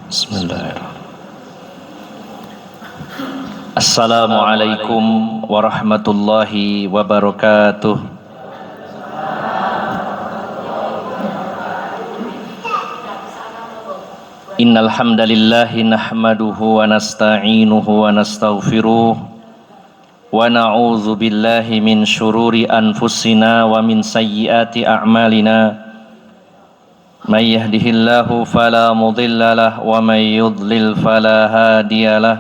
Bismillahirrahmanirrahim. Assalamualaikum warahmatullahi wabarakatuh. Innal hamdalillahi nahmaduhu wa nasta'inuhu wa nastaghfiruh wa na'udzu billahi min syururi anfusina wa min sayyiati a'malina. May yahdihillahu fala mudilla lahu wa may yudlil fala hadiyalah.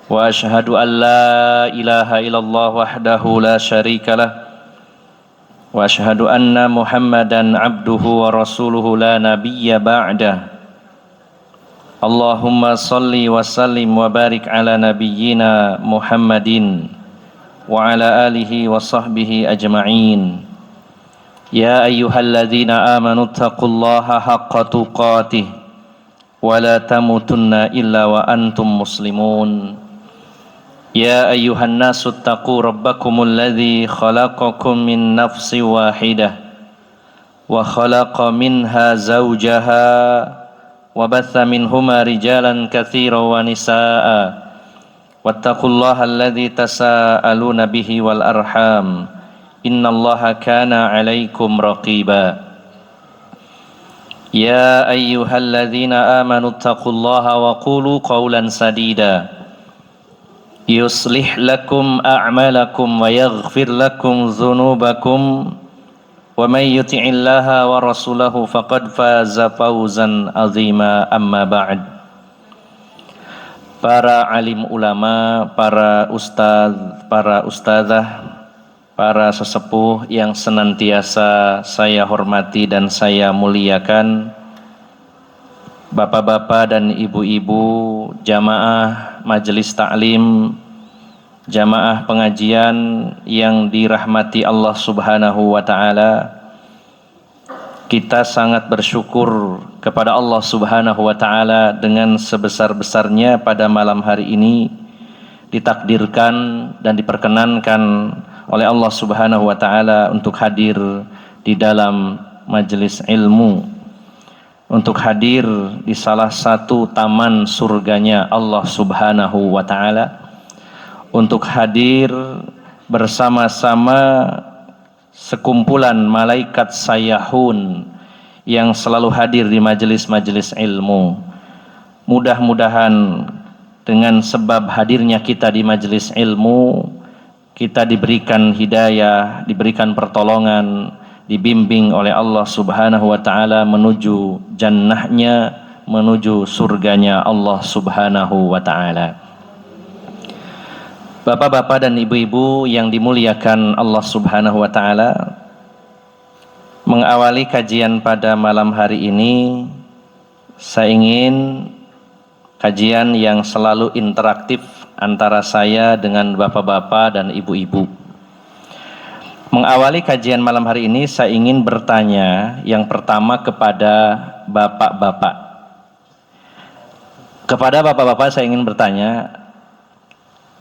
Wa ashhadu an la ilaha illallah wahdahu la syarikalah wa ashhadu anna Muhammadan abduhu wa rasuluhu la nabiyya ba'dah. Allahumma salli wa sallim wa barik ala nabiyyina Muhammadin wa ala alihi wa sahbihi ajma'in. Ya ayyuhalladzina amanu taqullaha haqqa tuqatih wa la tamutunna illa wa antum muslimun. Ya ayyuhan nasu taqu rabbakumul ladzi khalaqakum min nafsin wahidah wa khalaqa minha zawjaha wa batha minhuma rijalan katsiran wa nisaa'a wattaqullaha alladzi tasaaluna bihi wal arham innallaha kana 'alaikum raqiba. Ya ayyuhalladzina amanu taqullaha wa qulu qawlan sadida yuslih lakum a'malakum wa yaghfir lakum dhunubakum wa may yuti'illaha wa rasulahu faqad faza fawzan azima. Amma ba'd. Para alim ulama, para ustadz, para ustadzah, para sesepuh yang senantiasa saya hormati dan saya muliakan, bapak-bapak dan ibu-ibu, jamaah majelis taklim, jamaah pengajian yang dirahmati Allah Subhanahu wa taala. Kita sangat bersyukur kepada Allah Subhanahu wa taala dengan sebesar-besarnya pada malam hari ini ditakdirkan dan diperkenankan oleh Allah Subhanahu wa taala untuk hadir di dalam majelis ilmu, untuk hadir di salah satu taman surganya Allah Subhanahu wa taala, untuk hadir bersama-sama sekumpulan malaikat sayyahun yang selalu hadir di majelis-majelis ilmu. Mudah-mudahan dengan sebab hadirnya kita di majelis ilmu, kita diberikan hidayah, diberikan pertolongan, dibimbing oleh Allah Subhanahu wa taala menuju jannahnya, menuju surganya Allah Subhanahu wa taala. Bapak-bapak dan ibu-ibu yang dimuliakan Allah Subhanahu wa taala, mengawali kajian pada malam hari ini, saya ingin kajian yang selalu interaktif antara saya dengan bapak-bapak dan ibu-ibu. Mengawali kajian malam hari ini, saya ingin bertanya yang pertama kepada bapak-bapak. Kepada bapak-bapak saya ingin bertanya,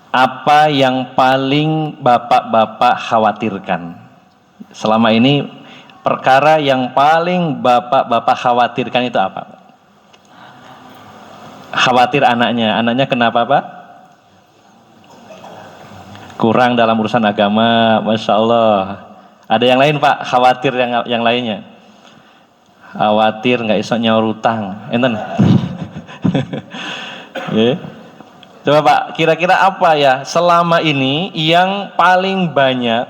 apa yang paling bapak-bapak khawatirkan? Selama ini perkara yang paling bapak-bapak khawatirkan itu apa? Khawatir anaknya kenapa Pak? Kurang dalam urusan agama, Masya Allah. Ada yang lain Pak, khawatir yang lainnya? Khawatir nggak iso nyaur utang, enten? Yeah. Coba Pak, kira-kira apa ya selama ini yang paling banyak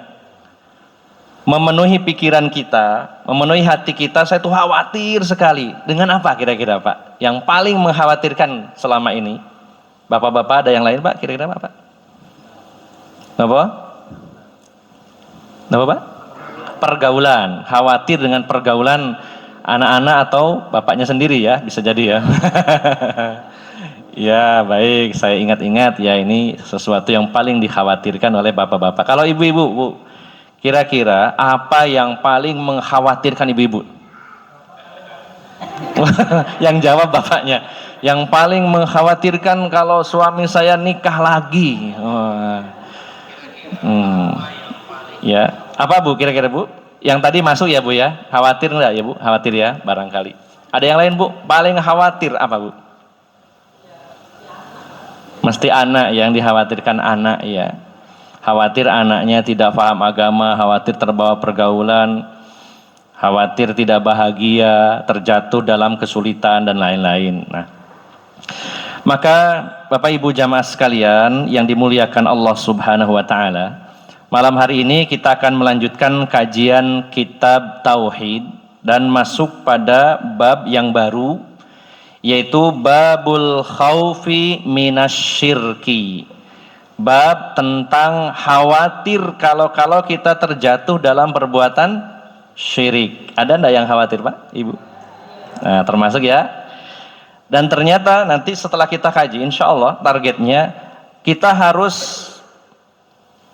memenuhi pikiran kita, memenuhi hati kita? Saya tuh khawatir sekali. Dengan apa kira-kira Pak? Yang paling mengkhawatirkan selama ini? Bapak-bapak ada yang lain Pak? Kira-kira apa Pak? Apa? Apa Pak? Pergaulan. Khawatir dengan pergaulan anak-anak atau bapaknya sendiri ya, bisa jadi ya. Ya baik, saya ingat-ingat ya, ini sesuatu yang paling dikhawatirkan oleh bapak-bapak. Kalau ibu-ibu, Bu, kira-kira apa yang paling mengkhawatirkan ibu-ibu? Yang jawab bapaknya. Yang paling mengkhawatirkan kalau suami saya nikah lagi. Ya, apa Bu kira-kira Bu? Yang tadi masuk ya Bu ya? Khawatir enggak ya Bu? Khawatir ya barangkali. Ada yang lain Bu? Paling khawatir apa Bu? Mesti anak yang dikhawatirkan anak ya. Khawatir anaknya tidak paham agama, khawatir terbawa pergaulan, khawatir tidak bahagia, terjatuh dalam kesulitan dan lain-lain. Nah, maka Bapak Ibu jamaah sekalian yang dimuliakan Allah Subhanahu wa taala, malam hari ini kita akan melanjutkan kajian kitab Tauhid dan masuk pada bab yang baru, yaitu babul khaufi minasyirki. Bab tentang khawatir kalau kita terjatuh dalam perbuatan syirik. Ada enggak yang khawatir Pak, Ibu? Nah, termasuk ya. Dan ternyata nanti setelah kita kaji, insya Allah targetnya kita harus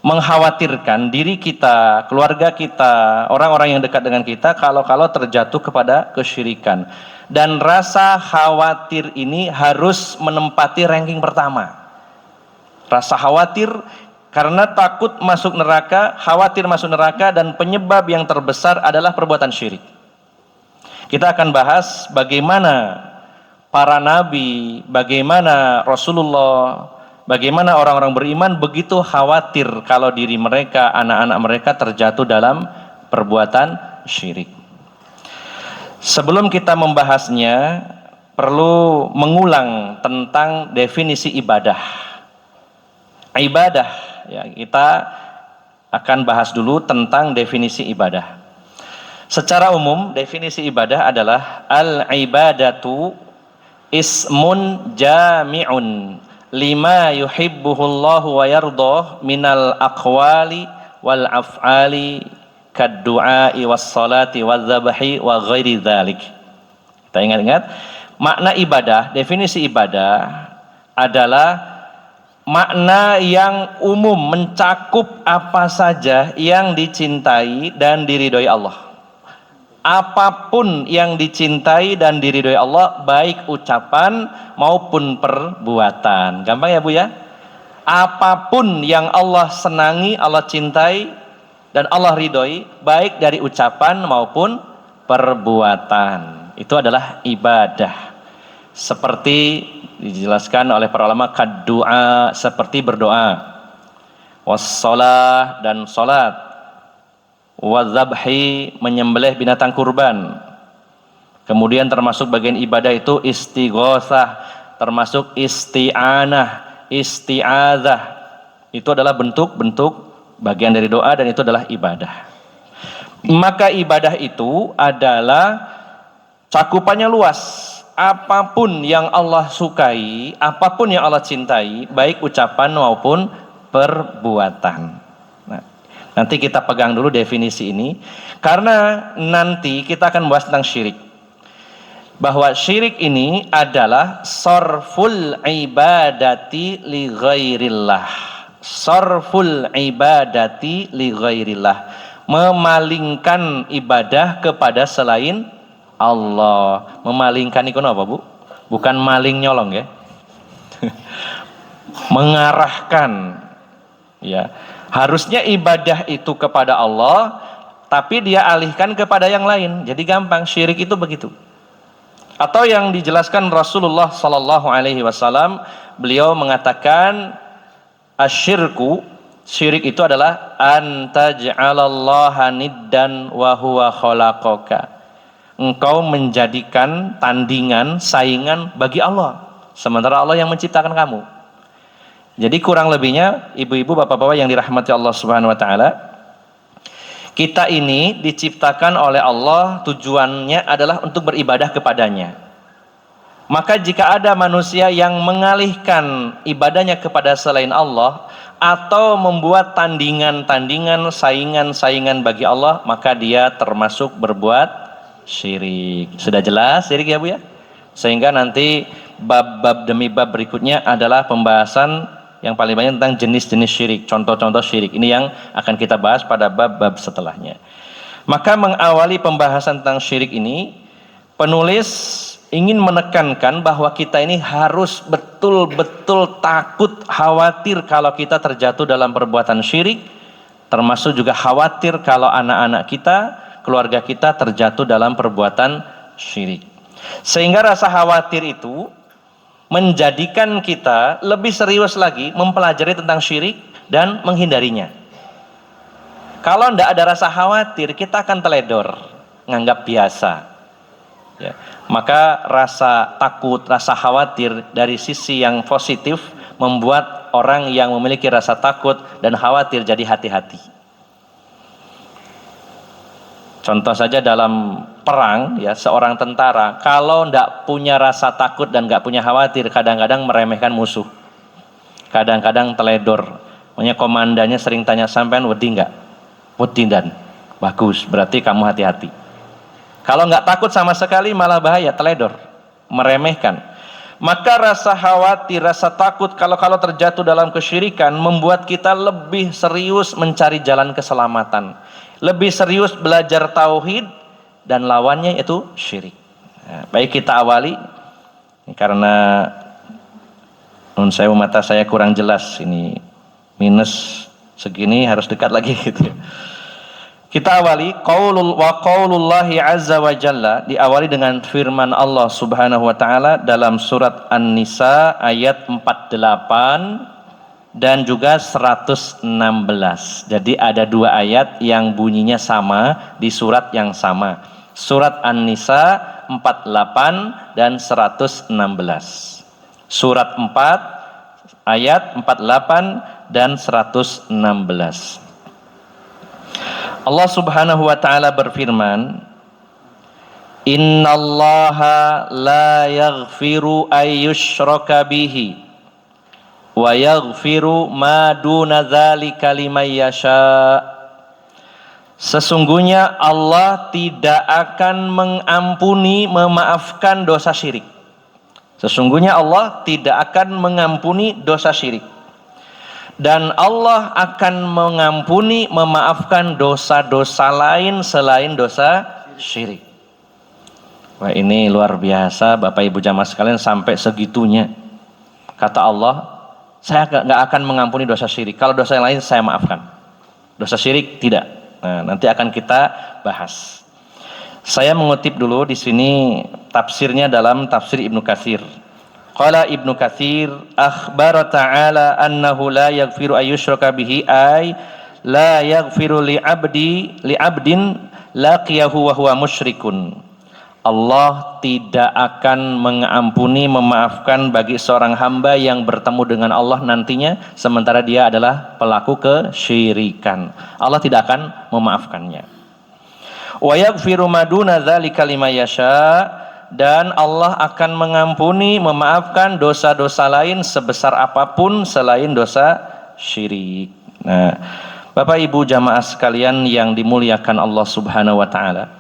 mengkhawatirkan diri kita, keluarga kita, orang-orang yang dekat dengan kita kalau terjatuh kepada kesyirikan. Dan rasa khawatir ini harus menempati ranking pertama. Rasa khawatir karena takut masuk neraka, khawatir masuk neraka, dan penyebab yang terbesar adalah perbuatan syirik. Kita akan bahas bagaimana para nabi, bagaimana Rasulullah, bagaimana orang-orang beriman begitu khawatir kalau diri mereka, anak-anak mereka terjatuh dalam perbuatan syirik. Sebelum kita membahasnya, perlu mengulang tentang definisi ibadah. Ibadah, ya, kita akan bahas dulu tentang definisi ibadah. Secara umum, definisi ibadah adalah al-ibadatu ismun jami'un lima yuhibbuhullahu wa yardoh minal aqwali wal af'ali kaddu'ai was salati wal zabahi wa ghairi dhalik. Kita ingat-ingat, makna ibadah, definisi ibadah adalah makna yang umum, mencakup apa saja yang dicintai dan diridhoi Allah. Apapun yang dicintai dan diridhoi Allah, baik ucapan maupun perbuatan. Gampang ya Bu ya? Apapun yang Allah senangi, Allah cintai dan Allah ridhoi, baik dari ucapan maupun perbuatan. Itu adalah ibadah. Seperti dijelaskan oleh para ulama, kaddu'a, seperti berdoa, wassalah, dan salat, wadzabhi, menyembelih binatang kurban. Kemudian termasuk bagian ibadah itu istighosah, termasuk isti'anah, isti'adzah. Itu adalah bentuk-bentuk bagian dari doa dan itu adalah ibadah. Maka ibadah itu adalah cakupannya luas. Apapun yang Allah sukai, apapun yang Allah cintai, baik ucapan maupun perbuatan. Nah, nanti kita pegang dulu definisi ini, karena nanti kita akan bahas tentang syirik. Bahwa syirik ini adalah sarful ibadati li ghairillah. Sarful ibadati li ghairillah. Memalingkan ibadah kepada selain Allah. Memalingkan itu apa Bu? Bukan maling nyolong ya. Mengarahkan ya. Harusnya ibadah itu kepada Allah, tapi dia alihkan kepada yang lain. Jadi gampang, syirik itu begitu. Atau yang dijelaskan Rasulullah sallallahu alaihi wasallam, beliau mengatakan asyirku, syirik itu adalah antaj'alallaha niddan wa huwa khalaqaka. Engkau menjadikan tandingan, saingan bagi Allah, sementara Allah yang menciptakan kamu. Jadi kurang lebihnya, ibu-ibu, bapak-bapak yang dirahmati Allah Subhanahu wa taala, kita ini diciptakan oleh Allah, tujuannya adalah untuk beribadah kepadanya. Maka jika ada manusia yang mengalihkan ibadahnya kepada selain Allah, atau membuat tandingan-tandingan, saingan-saingan bagi Allah, maka dia termasuk berbuat syirik. Sudah jelas syirik ya Bu ya? Sehingga nanti bab-bab demi bab berikutnya adalah pembahasan yang paling banyak tentang jenis-jenis syirik, contoh-contoh syirik. Ini yang akan kita bahas pada bab-bab setelahnya. Maka mengawali pembahasan tentang syirik ini, penulis ingin menekankan bahwa kita ini harus betul-betul takut, khawatir kalau kita terjatuh dalam perbuatan syirik, termasuk juga khawatir kalau anak-anak kita, keluarga kita terjatuh dalam perbuatan syirik. Sehingga rasa khawatir itu menjadikan kita lebih serius lagi mempelajari tentang syirik dan menghindarinya. Kalau tidak ada rasa khawatir, kita akan teledor, nganggap biasa. Ya. Maka rasa takut, rasa khawatir dari sisi yang positif membuat orang yang memiliki rasa takut dan khawatir jadi hati-hati. Contoh saja dalam perang, ya, seorang tentara kalau tidak punya rasa takut dan nggak punya khawatir, kadang-kadang meremehkan musuh, kadang-kadang teledor. Makanya komandannya sering tanya, sampean wedi nggak? Wedi, dan bagus, berarti kamu hati-hati. Kalau nggak takut sama sekali malah bahaya, teledor, meremehkan. Maka rasa khawatir, rasa takut kalau terjatuh dalam kesyirikan membuat kita lebih serius mencari jalan keselamatan, lebih serius belajar tauhid, dan lawannya itu syirik. Nah, baik kita awali, karena mata saya kurang jelas, ini minus segini harus dekat lagi gitu. Kita awali qaulullahi azza wa jalla, diawali dengan firman Allah Subhanahu wa taala dalam surat An-Nisa ayat 48 dan juga 116. Jadi ada dua ayat yang bunyinya sama di surat yang sama. Surat An-Nisa 48 dan 116. Surat 4 ayat 48 dan 116. Allah Subhanahu wa taala berfirman, "Innallaha la yaghfiru ay yushraka bihi wa yaghfiru ma duna dzalika liman yasha." Sesungguhnya Allah tidak akan mengampuni, memaafkan dosa syirik. Sesungguhnya Allah tidak akan mengampuni dosa syirik. Dan Allah akan mengampuni, memaafkan dosa-dosa lain selain dosa syirik. Wah, ini luar biasa Bapak Ibu jamaah sekalian, sampai segitunya. Kata Allah, saya nggak akan mengampuni dosa syirik. Kalau dosa yang lain saya maafkan. Dosa syirik tidak. Nah, nanti akan kita bahas. Saya mengutip dulu di sini tafsirnya dalam tafsir Ibnu Katsir. Qala Ibnu Katsir, akhbara ta'ala annahu la yaghfiru ayyushraka bihi, ay la yaghfiru li'abdin laqiyahu wa huwa musyrikun. Allah tidak akan mengampuni, memaafkan bagi seorang hamba yang bertemu dengan Allah nantinya sementara dia adalah pelaku kesyirikan. Allah tidak akan memaafkannya. Wa yaghfiru ma duna dzalika liman yasha, dan Allah akan mengampuni, memaafkan dosa-dosa lain sebesar apapun selain dosa syirik. Nah, Bapak Ibu jamaah sekalian yang dimuliakan Allah Subhanahu wa taala,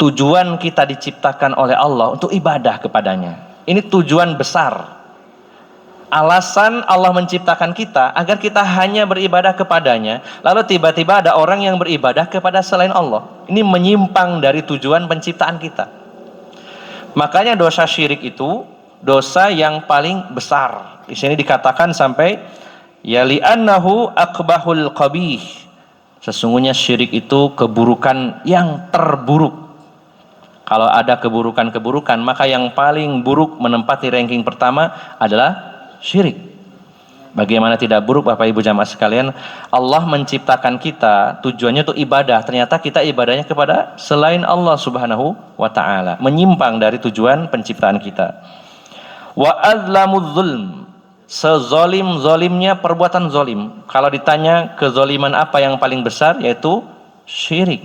tujuan kita diciptakan oleh Allah untuk ibadah kepadanya. Ini tujuan besar. Alasan Allah menciptakan kita agar kita hanya beribadah kepadanya. Lalu tiba-tiba ada orang yang beribadah kepada selain Allah. Ini menyimpang dari tujuan penciptaan kita. Makanya dosa syirik itu dosa yang paling besar. Di sini dikatakan sampai ya li'annahu akbahul qabih. Sesungguhnya syirik itu keburukan yang terburuk. Kalau ada keburukan-keburukan, maka yang paling buruk menempati ranking pertama adalah syirik. Bagaimana tidak buruk Bapak Ibu jamaah sekalian, Allah menciptakan kita tujuannya untuk ibadah, ternyata kita ibadahnya kepada selain Allah Subhanahu wa taala, menyimpang dari tujuan penciptaan kita. Wa azlamuz zulm, sezolim-zolimnya perbuatan zolim. Kalau ditanya kezoliman apa yang paling besar, yaitu syirik.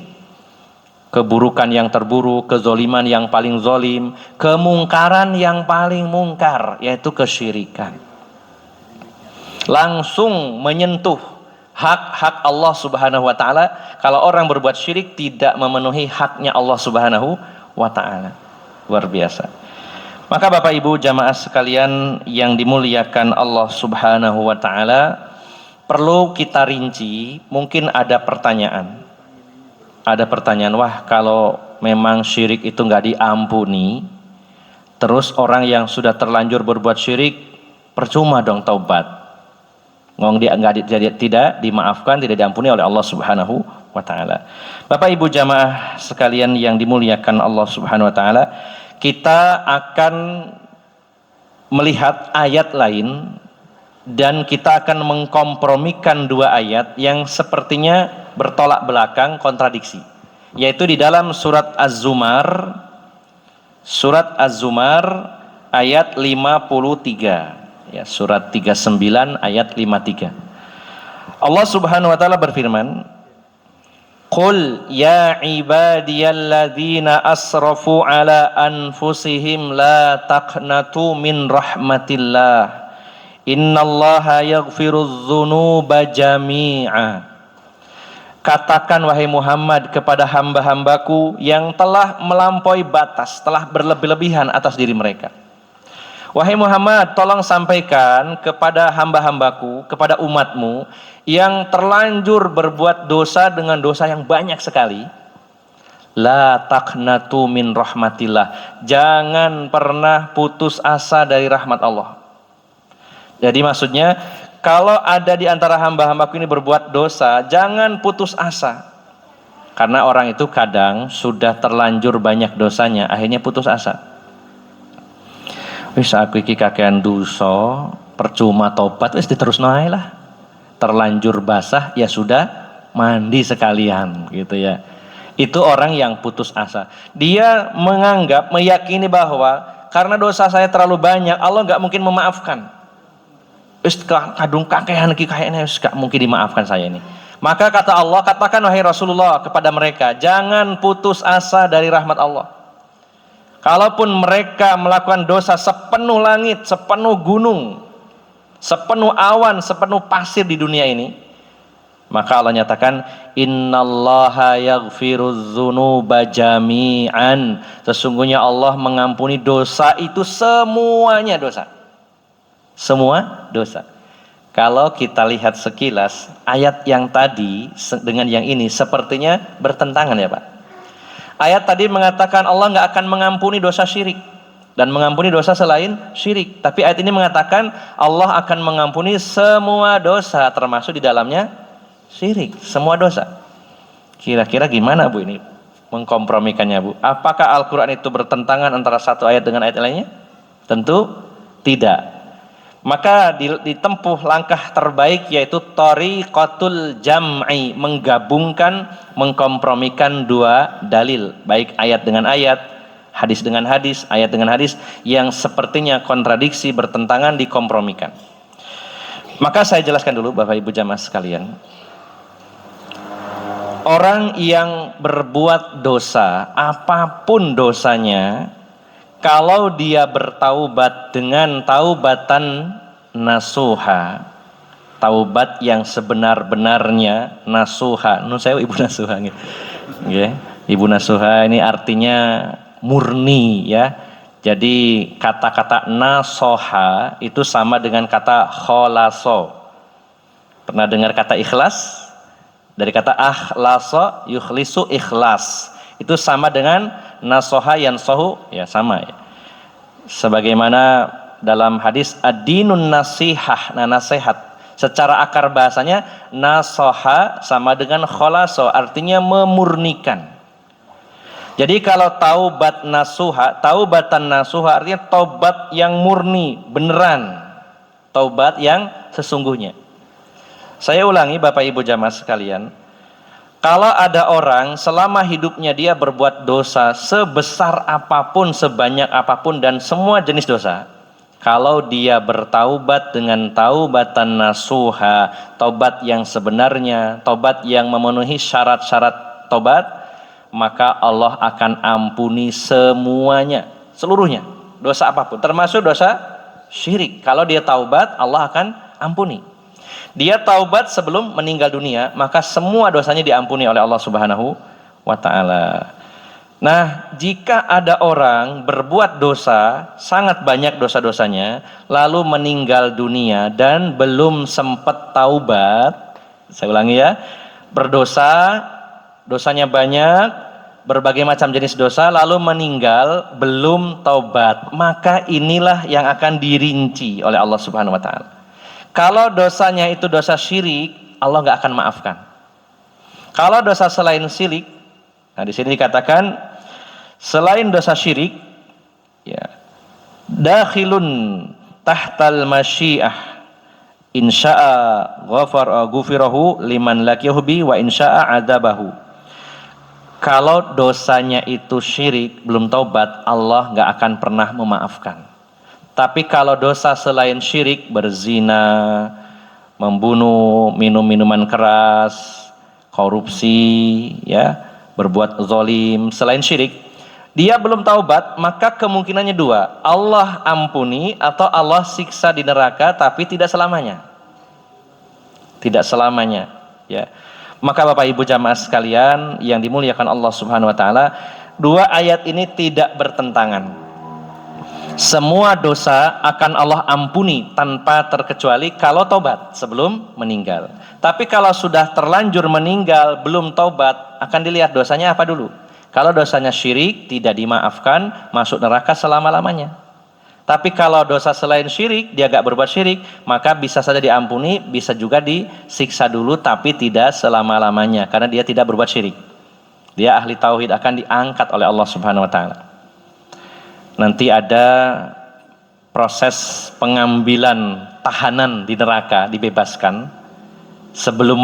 Keburukan yang terburuk, kezoliman yang paling zolim, kemungkaran yang paling mungkar, yaitu kesyirikan. Langsung menyentuh hak-hak Allah Subhanahu wa taala. Kalau orang berbuat syirik tidak memenuhi haknya Allah Subhanahu wa taala. Luar biasa. Maka Bapak Ibu jamaah sekalian yang dimuliakan Allah Subhanahu wa taala, perlu kita rinci. Mungkin ada pertanyaan. Ada pertanyaan, wah kalau memang syirik itu nggak diampuni, terus orang yang sudah terlanjur berbuat syirik percuma dong taubat. Ngomong dia tidak dimaafkan, tidak diampuni oleh Allah Subhanahu wa taala. Bapak Ibu jamaah sekalian yang dimuliakan Allah Subhanahu wa taala, kita akan melihat ayat lain dan kita akan mengkompromikan dua ayat yang sepertinya bertolak belakang, kontradiksi. Yaitu di dalam surat Az-Zumar ayat 53. Ya, surat 39 ayat 53. Allah Subhanahu wa taala berfirman, "Qul ya ibadiyalladzina asrafu ala anfusihim la taqnatu min rahmatillah. Innallaha yaghfirudz dzunuba jami'a." Katakan wahai Muhammad kepada hamba-hambaku yang telah melampaui batas, telah berlebih-lebihan atas diri mereka. Wahai Muhammad, tolong sampaikan kepada hamba-hambaku, kepada umatmu yang terlanjur berbuat dosa dengan dosa yang banyak sekali. La taqnatu min rahmatillah. Jangan pernah putus asa dari rahmat Allah. Jadi maksudnya, kalau ada di antara hamba-hambaku ini berbuat dosa, jangan putus asa. Karena orang itu kadang sudah terlanjur banyak dosanya, akhirnya putus asa. Wis aku iki kakean dosa, percuma tobat, wis diterusno ae lah. Terlanjur basah ya sudah, mandi sekalian gitu ya. Itu orang yang putus asa. Dia menganggap, meyakini bahwa karena dosa saya terlalu banyak, Allah enggak mungkin memaafkan. Wis kadung kakean iki kayaknya wis enggak mungkin dimaafkan saya ini. Maka kata Allah, katakan wahai Rasulullah kepada mereka, jangan putus asa dari rahmat Allah. Kalaupun mereka melakukan dosa sepenuh langit, sepenuh gunung, sepenuh awan, sepenuh pasir di dunia ini, maka Allah nyatakan, innallaha yaghfirudz dzunuba jami'an. Sesungguhnya Allah mengampuni dosa itu semuanya dosa. Semua dosa. Kalau kita lihat sekilas, ayat yang tadi dengan yang ini sepertinya bertentangan ya Pak. Ayat tadi mengatakan Allah nggak akan mengampuni dosa syirik dan mengampuni dosa selain syirik. Tapi ayat ini mengatakan Allah akan mengampuni semua dosa, termasuk di dalamnya syirik, semua dosa. Kira-kira gimana Bu ini mengkompromikannya Bu? Apakah Al-Quran itu bertentangan antara satu ayat dengan ayat lainnya? Tentu tidak. Maka ditempuh langkah terbaik yaitu thariqatul jam'i, menggabungkan, mengkompromikan dua dalil, baik ayat dengan ayat, hadis dengan hadis, ayat dengan hadis yang sepertinya kontradiksi, bertentangan, dikompromikan. Maka saya jelaskan dulu Bapak Ibu jamaah sekalian. Orang yang berbuat dosa, apapun dosanya, kalau dia bertaubat dengan taubatan nasuha, taubat yang sebenar-benarnya, nasuha, saya ibu nasuha gitu. Okay. Ibu nasuha ini artinya murni ya. Jadi kata-kata nasoha itu sama dengan kata kholaso. Pernah dengar kata ikhlas? Dari kata akhlaso yukhlisu ikhlas. Itu sama dengan nasoha yansohu, ya sama ya. Sebagaimana dalam hadis ad-dinun nasihah, nasihat. Secara akar bahasanya nasoha sama dengan kholaso, artinya memurnikan. Jadi kalau taubat nasuha, taubatan nasuha artinya taubat yang murni, beneran. Taubat yang sesungguhnya. Saya ulangi Bapak Ibu jamaah sekalian. Kalau ada orang selama hidupnya dia berbuat dosa sebesar apapun, sebanyak apapun dan semua jenis dosa, kalau dia bertaubat dengan taubatan nasuha, taubat yang sebenarnya, taubat yang memenuhi syarat-syarat taubat, maka Allah akan ampuni semuanya, seluruhnya, dosa apapun, termasuk dosa syirik. Kalau dia taubat, Allah akan ampuni. Dia taubat sebelum meninggal dunia, maka semua dosanya diampuni oleh Allah Subhanahu wa taala. Nah, jika ada orang berbuat dosa, sangat banyak dosa-dosanya, lalu meninggal dunia dan belum sempat taubat, saya ulangi ya, berdosa, dosanya banyak, berbagai macam jenis dosa, lalu meninggal belum taubat, maka inilah yang akan dirinci oleh Allah Subhanahu wa taala. Kalau dosanya itu dosa syirik, Allah nggak akan maafkan. Kalau dosa selain syirik, nah di sini dikatakan selain dosa syirik, ya, dakhilun tahtal masyiah, insya'a ghufirahu liman laqiyahu bi wa insya'a adzabahu. Kalau dosanya itu syirik, belum taubat, Allah nggak akan pernah memaafkan. Tapi kalau dosa selain syirik, berzina, membunuh, minum minuman keras, korupsi, ya, berbuat zalim, selain syirik, dia belum taubat, maka kemungkinannya dua, Allah ampuni atau Allah siksa di neraka, tapi tidak selamanya. Tidak selamanya, ya. Maka Bapak Ibu jamaah sekalian yang dimuliakan Allah Subhanahu wa taala, dua ayat ini tidak bertentangan. Semua dosa akan Allah ampuni tanpa terkecuali kalau taubat sebelum meninggal. Tapi kalau sudah terlanjur meninggal belum taubat, akan dilihat dosanya apa dulu. Kalau dosanya syirik tidak dimaafkan, masuk neraka selama-lamanya. Tapi kalau dosa selain syirik, dia gak berbuat syirik, maka bisa saja diampuni, bisa juga disiksa dulu tapi tidak selama-lamanya karena dia tidak berbuat syirik. Dia ahli tauhid, akan diangkat oleh Allah Subhanahu wa taala. Nanti ada proses pengambilan tahanan di neraka, dibebaskan sebelum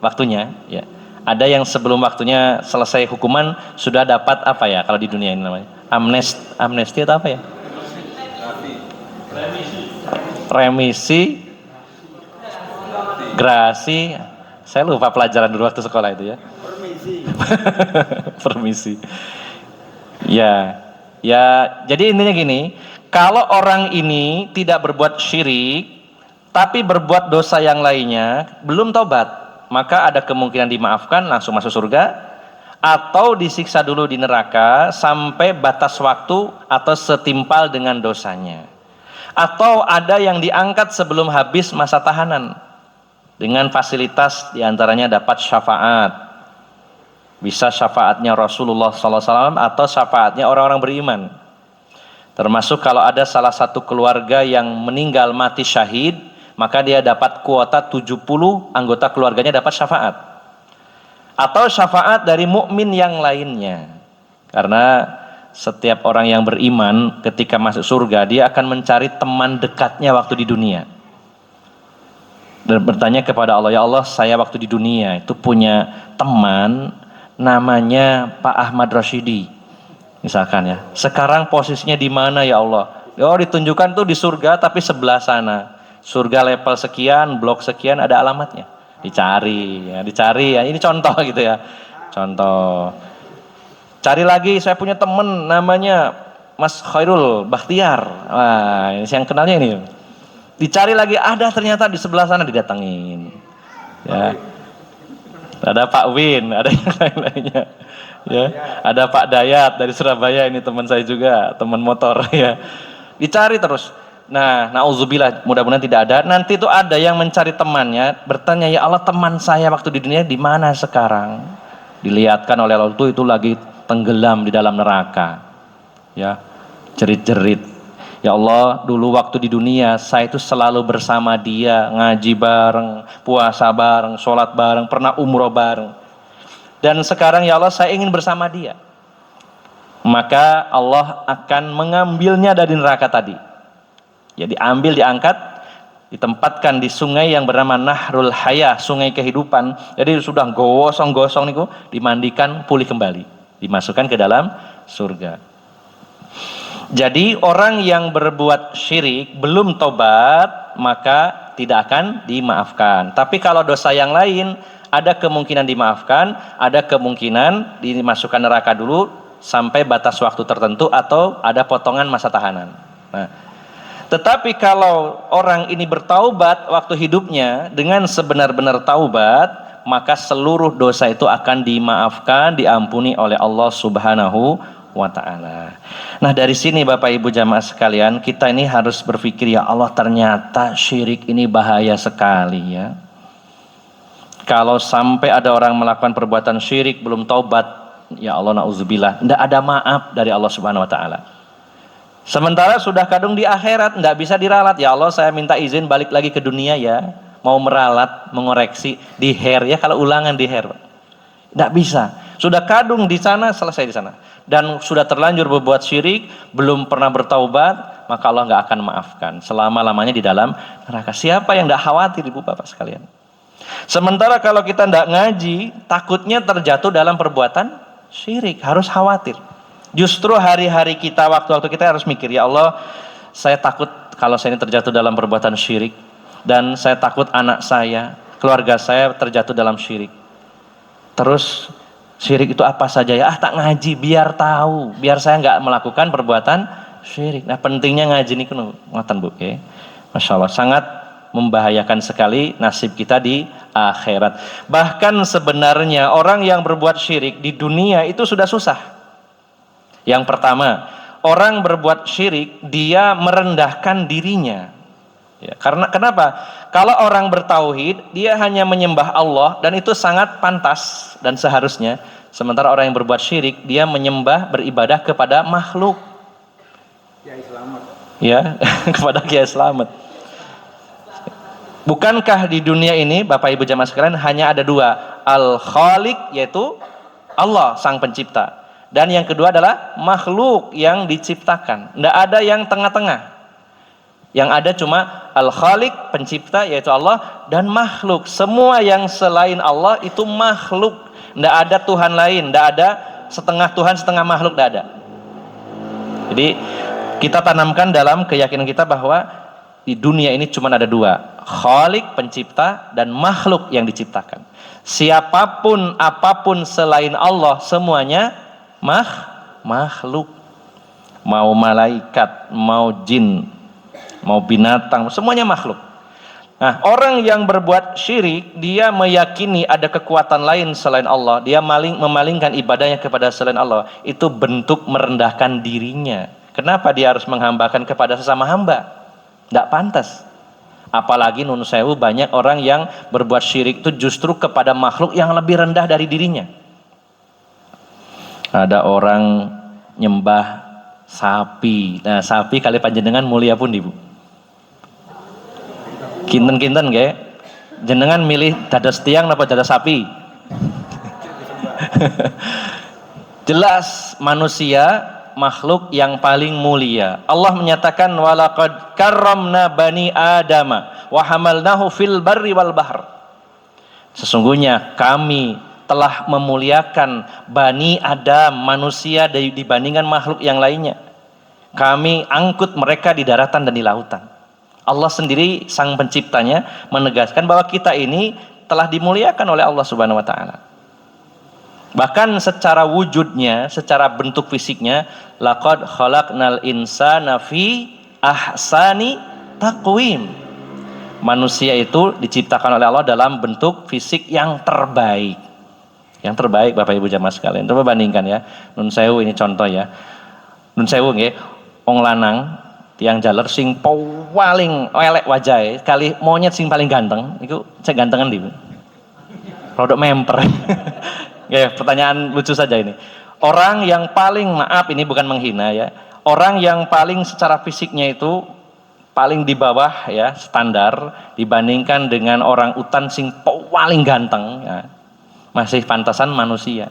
waktunya, ya. Ada yang sebelum waktunya selesai hukuman sudah dapat apa ya kalau di dunia ini namanya? Amnesti atau apa ya? Remisi, grasi. Saya lupa pelajaran dulu waktu sekolah itu ya. Permisi. Ya, jadi intinya gini, kalau orang ini tidak berbuat syirik, tapi berbuat dosa yang lainnya, belum taubat, maka ada kemungkinan dimaafkan, langsung masuk surga, atau disiksa dulu di neraka, sampai batas waktu atau setimpal dengan dosanya. Atau ada yang diangkat sebelum habis masa tahanan, dengan fasilitas diantaranya dapat syafaat. Bisa syafaatnya Rasulullah SAW atau syafaatnya orang-orang beriman. Termasuk kalau ada salah satu keluarga yang meninggal mati syahid, maka dia dapat kuota 70 anggota keluarganya dapat syafaat. Atau syafaat dari mukmin yang lainnya. Karena setiap orang yang beriman ketika masuk surga, dia akan mencari teman dekatnya waktu di dunia. Dan bertanya kepada Allah, ya Allah, saya waktu di dunia itu punya teman namanya Pak Ahmad Rashidi misalkan ya, sekarang posisinya di mana ya Allah? Oh, ditunjukkan tuh di surga tapi sebelah sana, surga level sekian, blok sekian, ada alamatnya, dicari ya, ini contoh gitu ya, contoh. Cari lagi, saya punya temen namanya Mas Khairul Bakhtiar, wah ini yang kenalnya ini, dicari lagi, ada ternyata di sebelah sana, didatengin ya. Ada Pak Win, ada yang lain-lainnya, ya. Ada Pak Dayat dari Surabaya, ini teman saya juga, teman motor, ya. Dicari terus. Nah, nauzubillah, mudah-mudahan tidak ada. Nanti itu ada yang mencari temannya, bertanya, ya Allah, teman saya waktu di dunia di mana sekarang? Dilihatkan oleh Allah itu lagi tenggelam di dalam neraka, ya, jerit-jerit. Ya Allah, dulu waktu di dunia saya itu selalu bersama dia, ngaji bareng, puasa bareng, sholat bareng, pernah umroh bareng. Dan sekarang ya Allah saya ingin bersama dia. Maka Allah akan mengambilnya dari neraka tadi. Ya, diambil, diangkat, ditempatkan di sungai yang bernama Nahrul Hayah, sungai kehidupan. Jadi sudah gosong-gosong niku, dimandikan, pulih kembali, dimasukkan ke dalam surga. Jadi orang yang berbuat syirik belum tobat maka tidak akan dimaafkan. Tapi kalau dosa yang lain ada kemungkinan dimaafkan, ada kemungkinan dimasukkan neraka dulu sampai batas waktu tertentu atau ada potongan masa tahanan. Nah, tetapi kalau orang ini bertaubat waktu hidupnya dengan sebenar-benar taubat, maka seluruh dosa itu akan dimaafkan, diampuni oleh Allah Subhanahu wa ta'ala. Nah, dari sini Bapak Ibu jamaah sekalian, kita ini harus berpikir, ya Allah, ternyata syirik ini bahaya sekali ya. Kalau sampai ada orang melakukan perbuatan syirik belum taubat, ya Allah, nauzubillah, tidak ada maaf dari Allah Subhanahu wa ta'ala. Sementara sudah kadung di akhirat, nggak bisa diralat. Ya Allah, saya minta izin balik lagi ke dunia ya, mau meralat, mengoreksi di hair ya, kalau ulangan di hair, nggak bisa. Sudah kadung di sana, selesai di sana. Dan sudah terlanjur berbuat syirik, belum pernah bertaubat, maka Allah nggak akan maafkan selama-lamanya di dalam neraka. Siapa yang nggak khawatir, ibu bapak sekalian? Sementara kalau kita nggak ngaji, takutnya terjatuh dalam perbuatan syirik, harus khawatir. Justru hari-hari kita, waktu-waktu kita harus mikir, ya Allah, saya takut kalau saya ini terjatuh dalam perbuatan syirik, dan saya takut anak saya, keluarga saya terjatuh dalam syirik. Terus syirik itu apa saja ya? Tak ngaji biar tahu, biar saya nggak melakukan perbuatan syirik. Nah, pentingnya ngaji ini kan ngoten Bu, ya. Masya Allah, sangat membahayakan sekali nasib kita di akhirat. Bahkan sebenarnya orang yang berbuat syirik di dunia itu sudah susah. Yang pertama, orang berbuat syirik dia merendahkan dirinya. Ya, karena kenapa? Kalau orang bertauhid, dia hanya menyembah Allah dan itu sangat pantas dan seharusnya. Sementara orang yang berbuat syirik, dia menyembah, beribadah kepada makhluk. Kiai Slamet. Ya, kepada Kiai Slamet. Bukankah di dunia ini, Bapak Ibu jamaah sekalian, hanya ada dua, Al-Khaliq yaitu Allah sang pencipta. Dan yang kedua adalah makhluk yang diciptakan. Tidak ada yang tengah-tengah. Yang ada cuma Al-Khaliq, pencipta yaitu Allah, dan makhluk. Semua yang selain Allah itu makhluk. Tidak ada Tuhan lain, tidak ada setengah Tuhan, setengah makhluk, tidak ada. Jadi kita tanamkan dalam keyakinan kita bahwa di dunia ini cuma ada dua, Khaliq, pencipta, dan makhluk yang diciptakan. Siapapun, apapun selain Allah, semuanya makhluk. Mau malaikat, mau jin, mau binatang, semuanya makhluk. Nah, orang yang berbuat syirik, dia meyakini ada kekuatan lain selain Allah, dia memalingkan ibadahnya kepada selain Allah, itu bentuk merendahkan dirinya. Kenapa dia harus menghambakan kepada sesama hamba? Tidak pantas. Apalagi nun sewu, banyak orang yang berbuat syirik itu justru kepada makhluk yang lebih rendah dari dirinya. Ada orang nyembah sapi. Nah, sapi kali panjenengan mulia pun ibu. Kinten-kinten nggih. Jenengan milih dados tiang apa dados sapi? Jelas manusia makhluk yang paling mulia. Allah menyatakan walaqad karramna bani adama wa hamalnahu fil barri wal bahr. Sesungguhnya kami telah memuliakan Bani Adam, manusia dibandingkan makhluk yang lainnya. Kami angkut mereka di daratan dan di lautan. Allah sendiri sang penciptanya menegaskan bahwa kita ini telah dimuliakan oleh Allah Subhanahu wa taala. Bahkan secara wujudnya, secara bentuk fisiknya, laqad khalaqnal insana fi ahsani taqwim. Manusia itu diciptakan oleh Allah dalam bentuk fisik yang terbaik. Yang terbaik Bapak Ibu jamaah sekalian. Coba bandingkan ya. Nun sewu ini contoh ya. Nun sewu nggih, wong lanang tiang jaler sing paling elek wajahe kali monyet sing paling ganteng iku cek gantengan ndi. Produk memper. Ya, pertanyaan lucu saja ini. Orang yang paling, maaf ini bukan menghina ya. Orang yang paling secara fisiknya itu paling di bawah ya standar dibandingkan dengan orang utan sing paling ganteng ya. Masih pantasan manusia.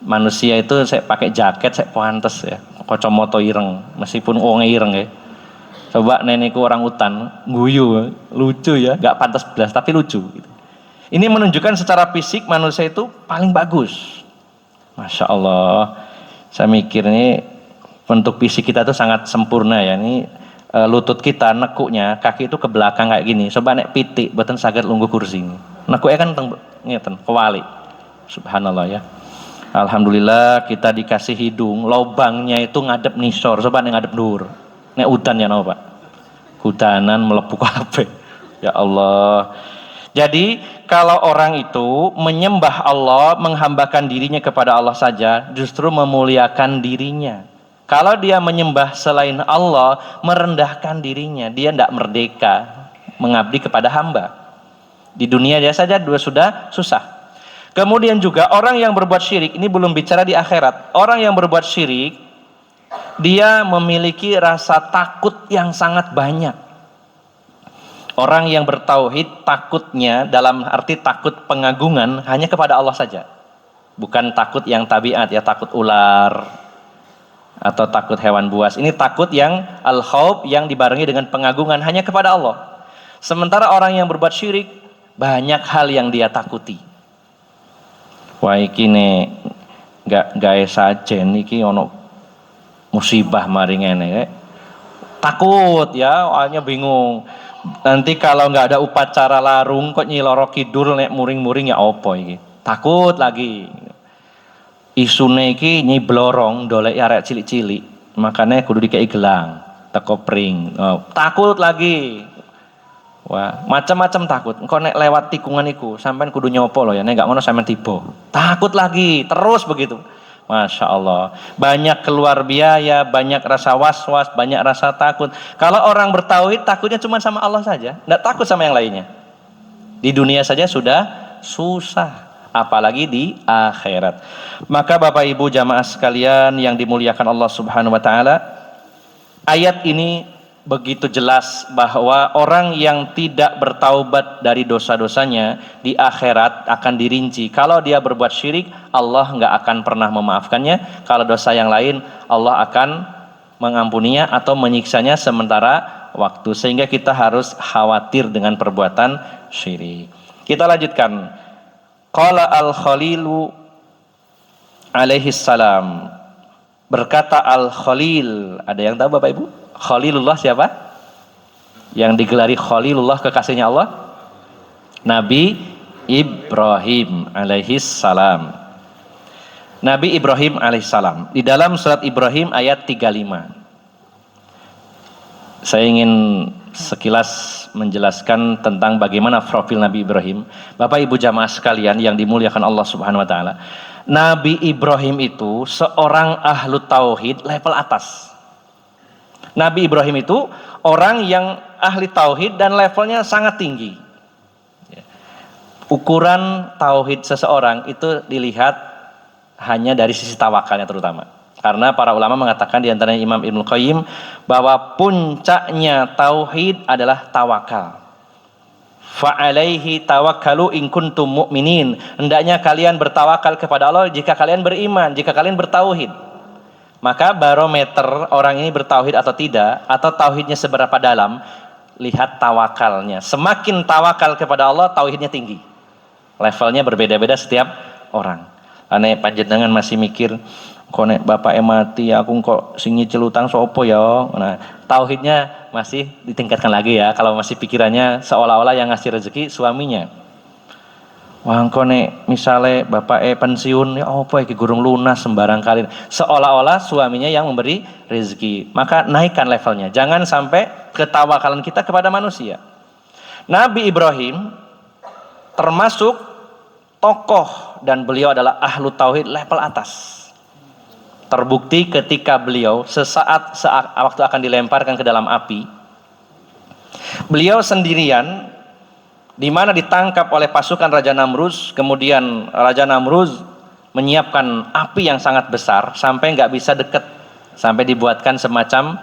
Manusia itu saya pakai jaket saya pantas ya, kacamata ireng meskipun wonge ireng ya. Coba nenekku orang utan guyu lucu ya, nggak pantas belas tapi lucu gitu. Ini menunjukkan secara fisik manusia itu paling bagus. Masya Allah, saya mikir ini bentuk fisik kita itu sangat sempurna ya. Ini lutut kita nekuknya kaki itu ke belakang kayak gini. Coba nek pitik boten saged lungguh kursi. Nekuknya kan ngeten kewalik. Subhanallah ya. Alhamdulillah kita dikasih hidung, lobangnya itu ngadep nisor, coba nek ngadep dhuwur. Nek udan ya napa Pak? Hudanan melebu kabeh. Ya Allah. Jadi kalau orang itu menyembah Allah, menghambakan dirinya kepada Allah saja, justru memuliakan dirinya. Kalau dia menyembah selain Allah, merendahkan dirinya, dia tidak merdeka mengabdi kepada hamba. Di dunia dia saja sudah susah. Kemudian juga orang yang berbuat syirik, ini belum bicara di akhirat. Orang yang berbuat syirik dia memiliki rasa takut yang sangat banyak. Orang yang bertauhid takutnya dalam arti takut pengagungan hanya kepada Allah saja. Bukan takut yang tabiat ya, takut ular atau takut hewan buas. Ini takut yang al-khauf yang dibarengi dengan pengagungan hanya kepada Allah. Sementara orang yang berbuat syirik banyak hal yang dia takuti. Wah iki ne gak gawe sajen iki ono musibah mari ngene. Takut ya, awalnya bingung. Nanti kalau nggak ada upacara larung kok nyiloro kidul nek muring-muring ya opo iki. Takut lagi. Isune iki nyi blorong dolek arek cilik-cilik. Makanya kudu dikei gelang, teko pring. Oh, takut lagi. Wah, macam-macam takut. Engko nek lewat tikungan iku, sampean kudu nyopo loh ya, nek gak ngono sampean tiba. Takut lagi, terus begitu. Masya Allah, banyak keluar biaya, banyak rasa was-was, banyak rasa takut. Kalau orang bertauhid takutnya cuma sama Allah saja, tidak takut sama yang lainnya. Di dunia saja sudah susah, apalagi di akhirat. Maka Bapak Ibu jamaah sekalian yang dimuliakan Allah Subhanahu wa taala, ayat ini begitu jelas bahwa orang yang tidak bertaubat dari dosa-dosanya di akhirat akan dirinci. Kalau dia berbuat syirik, Allah nggak akan pernah memaafkannya. Kalau dosa yang lain, Allah akan mengampuninya atau menyiksanya sementara waktu. Sehingga kita harus khawatir dengan perbuatan syirik. Kita lanjutkan. Qala al-Khalilu alaihi salam. Berkata al-Khalil. Ada yang tahu Bapak Ibu? Khalilullah siapa? Yang digelari Khalilullah kekasihnya Allah? Nabi Ibrahim alaihi salam. Nabi Ibrahim alaihi salam. Di dalam surat Ibrahim ayat 35. Saya ingin sekilas menjelaskan tentang bagaimana profil Nabi Ibrahim. Bapak Ibu jamaah sekalian yang dimuliakan Allah Subhanahu wa taala. Nabi Ibrahim itu seorang ahlu tauhid level atas. Nabi Ibrahim itu orang yang ahli tauhid dan levelnya sangat tinggi. Ukuran tauhid seseorang itu dilihat hanya dari sisi tawakalnya terutama. Karena para ulama mengatakan di antaranya Imam Ibnu Qayyim bahwa puncaknya tauhid adalah tawakal. Fa'alaihi tawakkalu in kuntum mu'minin. Hendaknya kalian bertawakal kepada Allah jika kalian beriman, jika kalian bertauhid. Maka barometer orang ini bertauhid atau tidak, atau tauhidnya seberapa dalam, lihat tawakalnya. Semakin tawakal kepada Allah, tauhidnya tinggi. Levelnya berbeda-beda setiap orang. Ane panjenengan masih mikir, kok nek bapak mati, aku kok sing nyicil utang sopo ya. Nah, tauhidnya masih ditingkatkan lagi ya. Kalau masih pikirannya seolah-olah yang ngasih rezeki suaminya. Wah engko nek misale bapake pensiun ya apa iki gurung lunas sembarang kali. Seolah-olah suaminya yang memberi rezeki. Maka naikkan levelnya. Jangan sampai ketawakalan kita kepada manusia. Nabi Ibrahim termasuk tokoh dan beliau adalah ahlu tauhid level atas. Terbukti ketika beliau sesaat waktu akan dilemparkan ke dalam api, beliau sendirian di mana ditangkap oleh pasukan Raja Namruz. Kemudian Raja Namruz menyiapkan api yang sangat besar sampai nggak bisa dekat, sampai dibuatkan semacam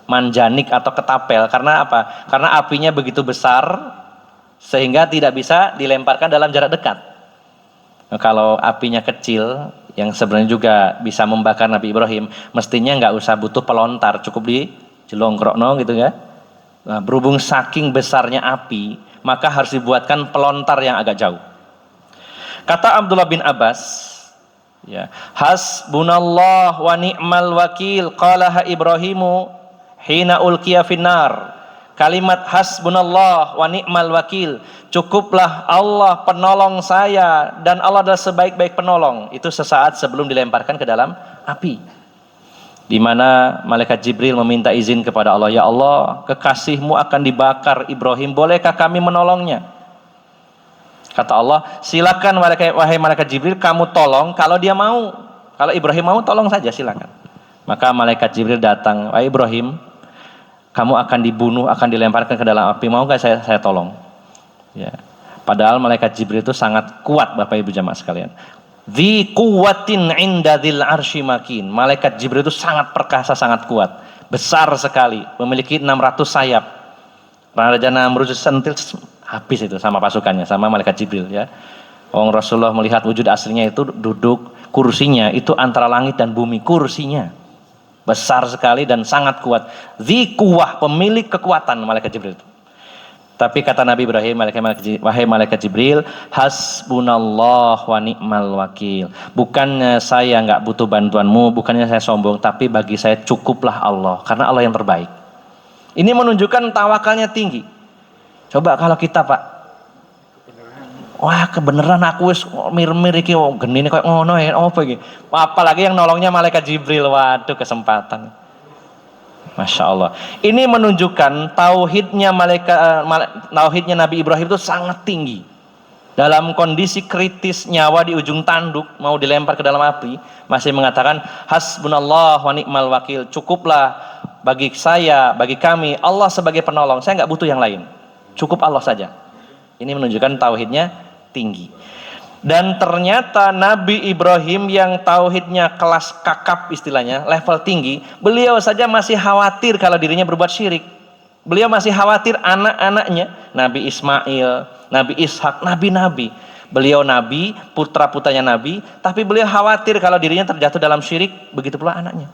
manjanik atau ketapel. Karena apa? Karena apinya begitu besar sehingga tidak bisa dilemparkan dalam jarak dekat. Nah, kalau apinya kecil yang sebenarnya juga bisa membakar Nabi Ibrahim, mestinya nggak usah butuh pelontar, cukup di jelongkrokno gitu ya. Nah, berhubung saking besarnya api, maka harus dibuatkan pelontar yang agak jauh. Kata Abdullah bin Abbas, ya, hasbunallah wa ni'mal wakil qalaha Ibrahimu hina ulqiya finnar. Kalimat hasbunallah wa ni'mal wakil, cukuplah Allah penolong saya dan Allah adalah sebaik-baik penolong. Itu sesaat sebelum dilemparkan ke dalam api. Di mana malaikat Jibril meminta izin kepada Allah, ya Allah, kekasihmu akan dibakar Ibrahim, bolehkah kami menolongnya? Kata Allah, silakan wahai malaikat Jibril, kamu tolong kalau dia mau. Kalau Ibrahim mau, tolong saja, silakan. Maka malaikat Jibril datang, wahai Ibrahim, kamu akan dibunuh, akan dilemparkan ke dalam api, mau nggak saya tolong? Ya. Padahal malaikat Jibril itu sangat kuat, Bapak Ibu jamaah sekalian. Dzi quwwatin 'inda dzil arsy makin. Malaikat Jibril itu sangat perkasa, sangat kuat, besar sekali, memiliki 600 sayap. Raja Namrud sentil habis itu sama pasukannya, sama malaikat Jibril ya. Rasulullah melihat wujud aslinya itu duduk, kursinya itu antara langit dan bumi, kursinya besar sekali dan sangat kuat. Dzi quwwah, pemilik kekuatan malaikat Jibril itu. Tapi kata Nabi Ibrahim, wahai malaikat Jibril, hasbunallah wa ni'mal wakil. Bukannya saya nggak butuh bantuanmu, bukannya saya sombong, tapi bagi saya cukuplah Allah, karena Allah yang terbaik. Ini menunjukkan tawakalnya tinggi. Coba kalau kita, Pak, wah kebenaran aku wis mir-mir iki genine koyo ngono ya, apa iki? Apalagi yang nolongnya malaikat Jibril, waduh kesempatan. Masya Allah. Ini menunjukkan tauhidnya tauhidnya Nabi Ibrahim itu sangat tinggi. Dalam kondisi kritis nyawa di ujung tanduk mau dilempar ke dalam api, masih mengatakan hasbunallah wa ni'mal wakil. Cukuplah bagi saya, bagi kami Allah sebagai penolong. Saya nggak butuh yang lain. Cukup Allah saja. Ini menunjukkan tauhidnya tinggi. Dan ternyata Nabi Ibrahim yang tauhidnya kelas kakap istilahnya, level tinggi, beliau saja masih khawatir kalau dirinya berbuat syirik. Beliau masih khawatir anak-anaknya, Nabi Ismail, Nabi Ishak, nabi-nabi. Beliau nabi, putra-putranya nabi, tapi beliau khawatir kalau dirinya terjatuh dalam syirik, begitu pula anaknya.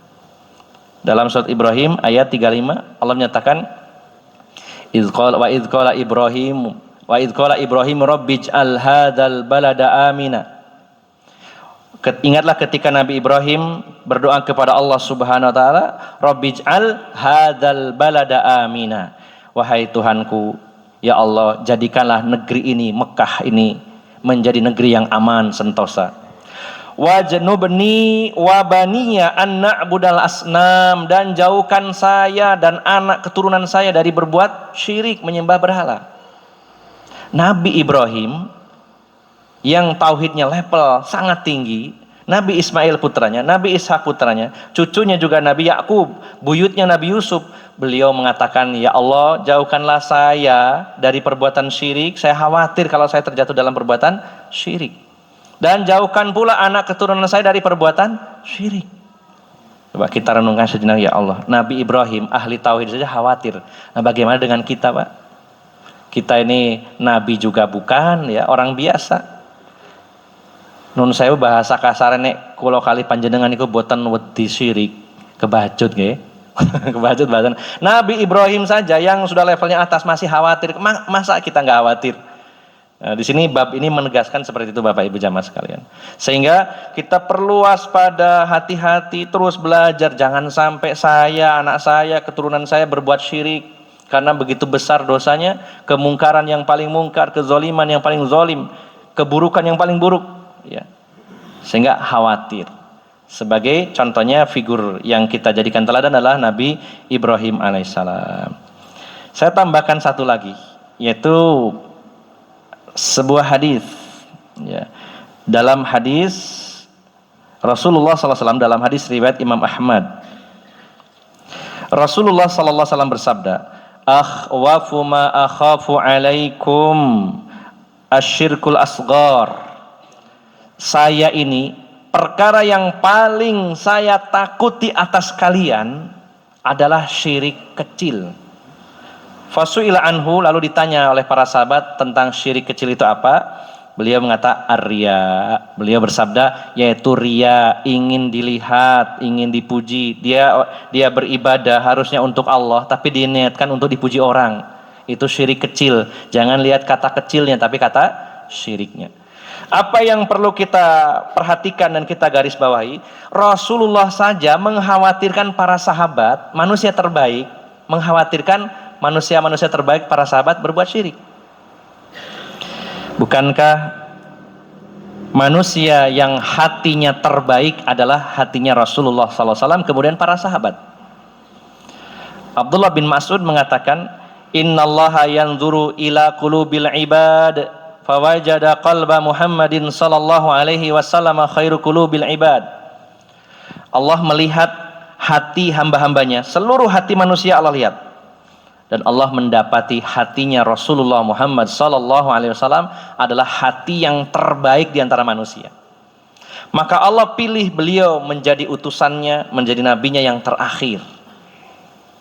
Dalam surat Ibrahim ayat 35 Allah menyatakan wa idz qala Ibrahim rabbij'al hadzal balada amina. Ingatlah ketika Nabi Ibrahim berdoa kepada Allah Subhanahu wa taala, rabbij'al hadzal balada amina. Wahai Tuhanku, ya Allah, jadikanlah negeri ini, Mekah ini menjadi negeri yang aman sentosa. Wajnubni wa baniya an na'budal asnam, dan jauhkan saya dan anak keturunan saya dari berbuat syirik, menyembah berhala. Nabi Ibrahim yang tauhidnya level sangat tinggi, Nabi Ismail putranya, Nabi Ishak putranya, cucunya juga Nabi Yakub, buyutnya Nabi Yusuf, beliau mengatakan, ya Allah, jauhkanlah saya dari perbuatan syirik, saya khawatir kalau saya terjatuh dalam perbuatan syirik, dan jauhkan pula anak keturunan saya dari perbuatan syirik. Coba kita renungkan sejenak, ya Allah, Nabi Ibrahim ahli tauhid saja khawatir. Nah, bagaimana dengan kita, Pak? Kita ini nabi juga bukan, ya, orang biasa. Nun saya bahasa kasar nek kula kali panjenengan iku boten wedi syirik, kebajut nggih. Kebajut bahasan. Nabi Ibrahim saja yang sudah levelnya atas masih khawatir. Masa kita nggak khawatir? Nah, di sini bab ini menegaskan seperti itu, Bapak Ibu jamaah sekalian. Sehingga kita perlu waspada, hati-hati, terus belajar, jangan sampai saya, anak saya, keturunan saya berbuat syirik. Karena begitu besar dosanya, kemungkaran yang paling mungkar, kezoliman yang paling zolim, keburukan yang paling buruk, ya. Sehingga khawatir. Sebagai contohnya figur yang kita jadikan teladan adalah Nabi Ibrahim alaihissalam. Saya tambahkan satu lagi, yaitu sebuah hadis, ya. Dalam hadis Rasulullah SAW, dalam hadis riwayat Imam Ahmad, Rasulullah SAW bersabda, akhwafu ma akhafu alaikum asyirkul asghar. Saya ini, perkara yang paling saya takuti atas kalian adalah syirik kecil. Fasu'ila anhu, lalu ditanya oleh para sahabat tentang syirik kecil itu apa. Beliau mengatakan ar-riya. Beliau bersabda, yaitu riya, ingin dilihat, ingin dipuji. Dia beribadah harusnya untuk Allah, tapi diniatkan untuk dipuji orang. Itu syirik kecil. Jangan lihat kata kecilnya, tapi kata syiriknya. Apa yang perlu kita perhatikan dan kita garis bawahi, Rasulullah saja mengkhawatirkan para sahabat, manusia terbaik, mengkhawatirkan manusia-manusia terbaik, para sahabat berbuat syirik. Bukankah manusia yang hatinya terbaik adalah hatinya Rasulullah SAW, kemudian para sahabat? Abdullah bin Mas'ud mengatakan, innallaha yanzuru ila qulubil ibad fawajada qalba Muhammadin sallallahu alaihi wasallam khairu qulubil ibad. Allah melihat hati hamba-hambanya, seluruh hati manusia Allah lihat. Dan Allah mendapati hatinya Rasulullah Muhammad sallallahu alaihi wasallam adalah hati yang terbaik di antara manusia. Maka Allah pilih beliau menjadi utusannya, menjadi nabinya yang terakhir.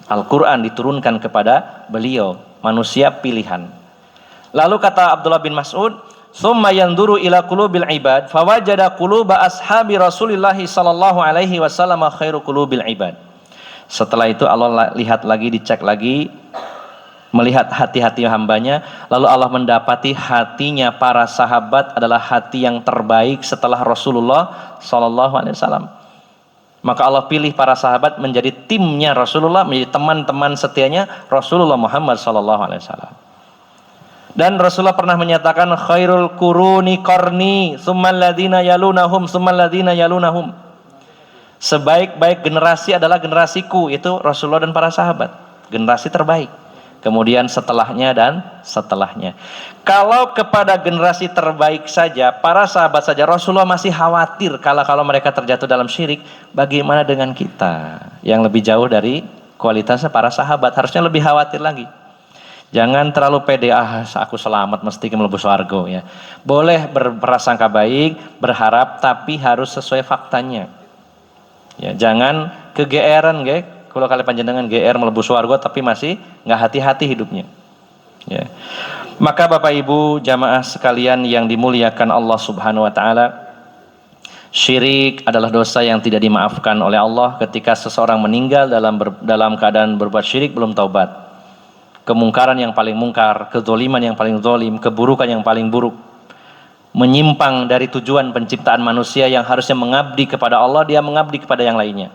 Al-Quran diturunkan kepada beliau, manusia pilihan. Lalu kata Abdullah bin Mas'ud, "Tsumma yanzuru ila qulubil ibad, fawajada quluba ashabi Rasulillah sallallahu alaihi wasallam khairu qulubil ibad." Setelah itu Allah lihat lagi, dicek lagi, melihat hati-hati hambanya, lalu Allah mendapati hatinya para sahabat adalah hati yang terbaik setelah Rasulullah sallallahu alaihi wasallam. Maka Allah pilih para sahabat menjadi timnya Rasulullah, menjadi teman-teman setianya Rasulullah Muhammad sallallahu alaihi wasallam. Dan Rasulullah pernah menyatakan, khairul quruni qarni, tsummal ladzina yalunahum, tsummal ladzina yalunahum. Sebaik-baik generasi adalah generasiku, itu Rasulullah dan para sahabat. Generasi terbaik. Kemudian setelahnya dan setelahnya. Kalau kepada generasi terbaik saja, para sahabat saja, Rasulullah masih khawatir kalau mereka terjatuh dalam syirik, bagaimana dengan kita yang lebih jauh dari kualitasnya para sahabat? Harusnya lebih khawatir lagi. Jangan terlalu pede, aku selamat mesti mlebu swarga ya. Boleh berprasangka baik, berharap, tapi harus sesuai faktanya. Ya, jangan kegeeran, nggih. Kalau kalian panjenengan GR mlebu swarga tapi masih nggak hati-hati hidupnya. Ya. Maka Bapak Ibu jamaah sekalian yang dimuliakan Allah Subhanahu wa taala, syirik adalah dosa yang tidak dimaafkan oleh Allah. Ketika seseorang meninggal dalam keadaan berbuat syirik belum taubat. Kemungkaran yang paling mungkar, kezaliman yang paling zalim, keburukan yang paling buruk. Menyimpang dari tujuan penciptaan manusia yang harusnya mengabdi kepada Allah, dia mengabdi kepada yang lainnya.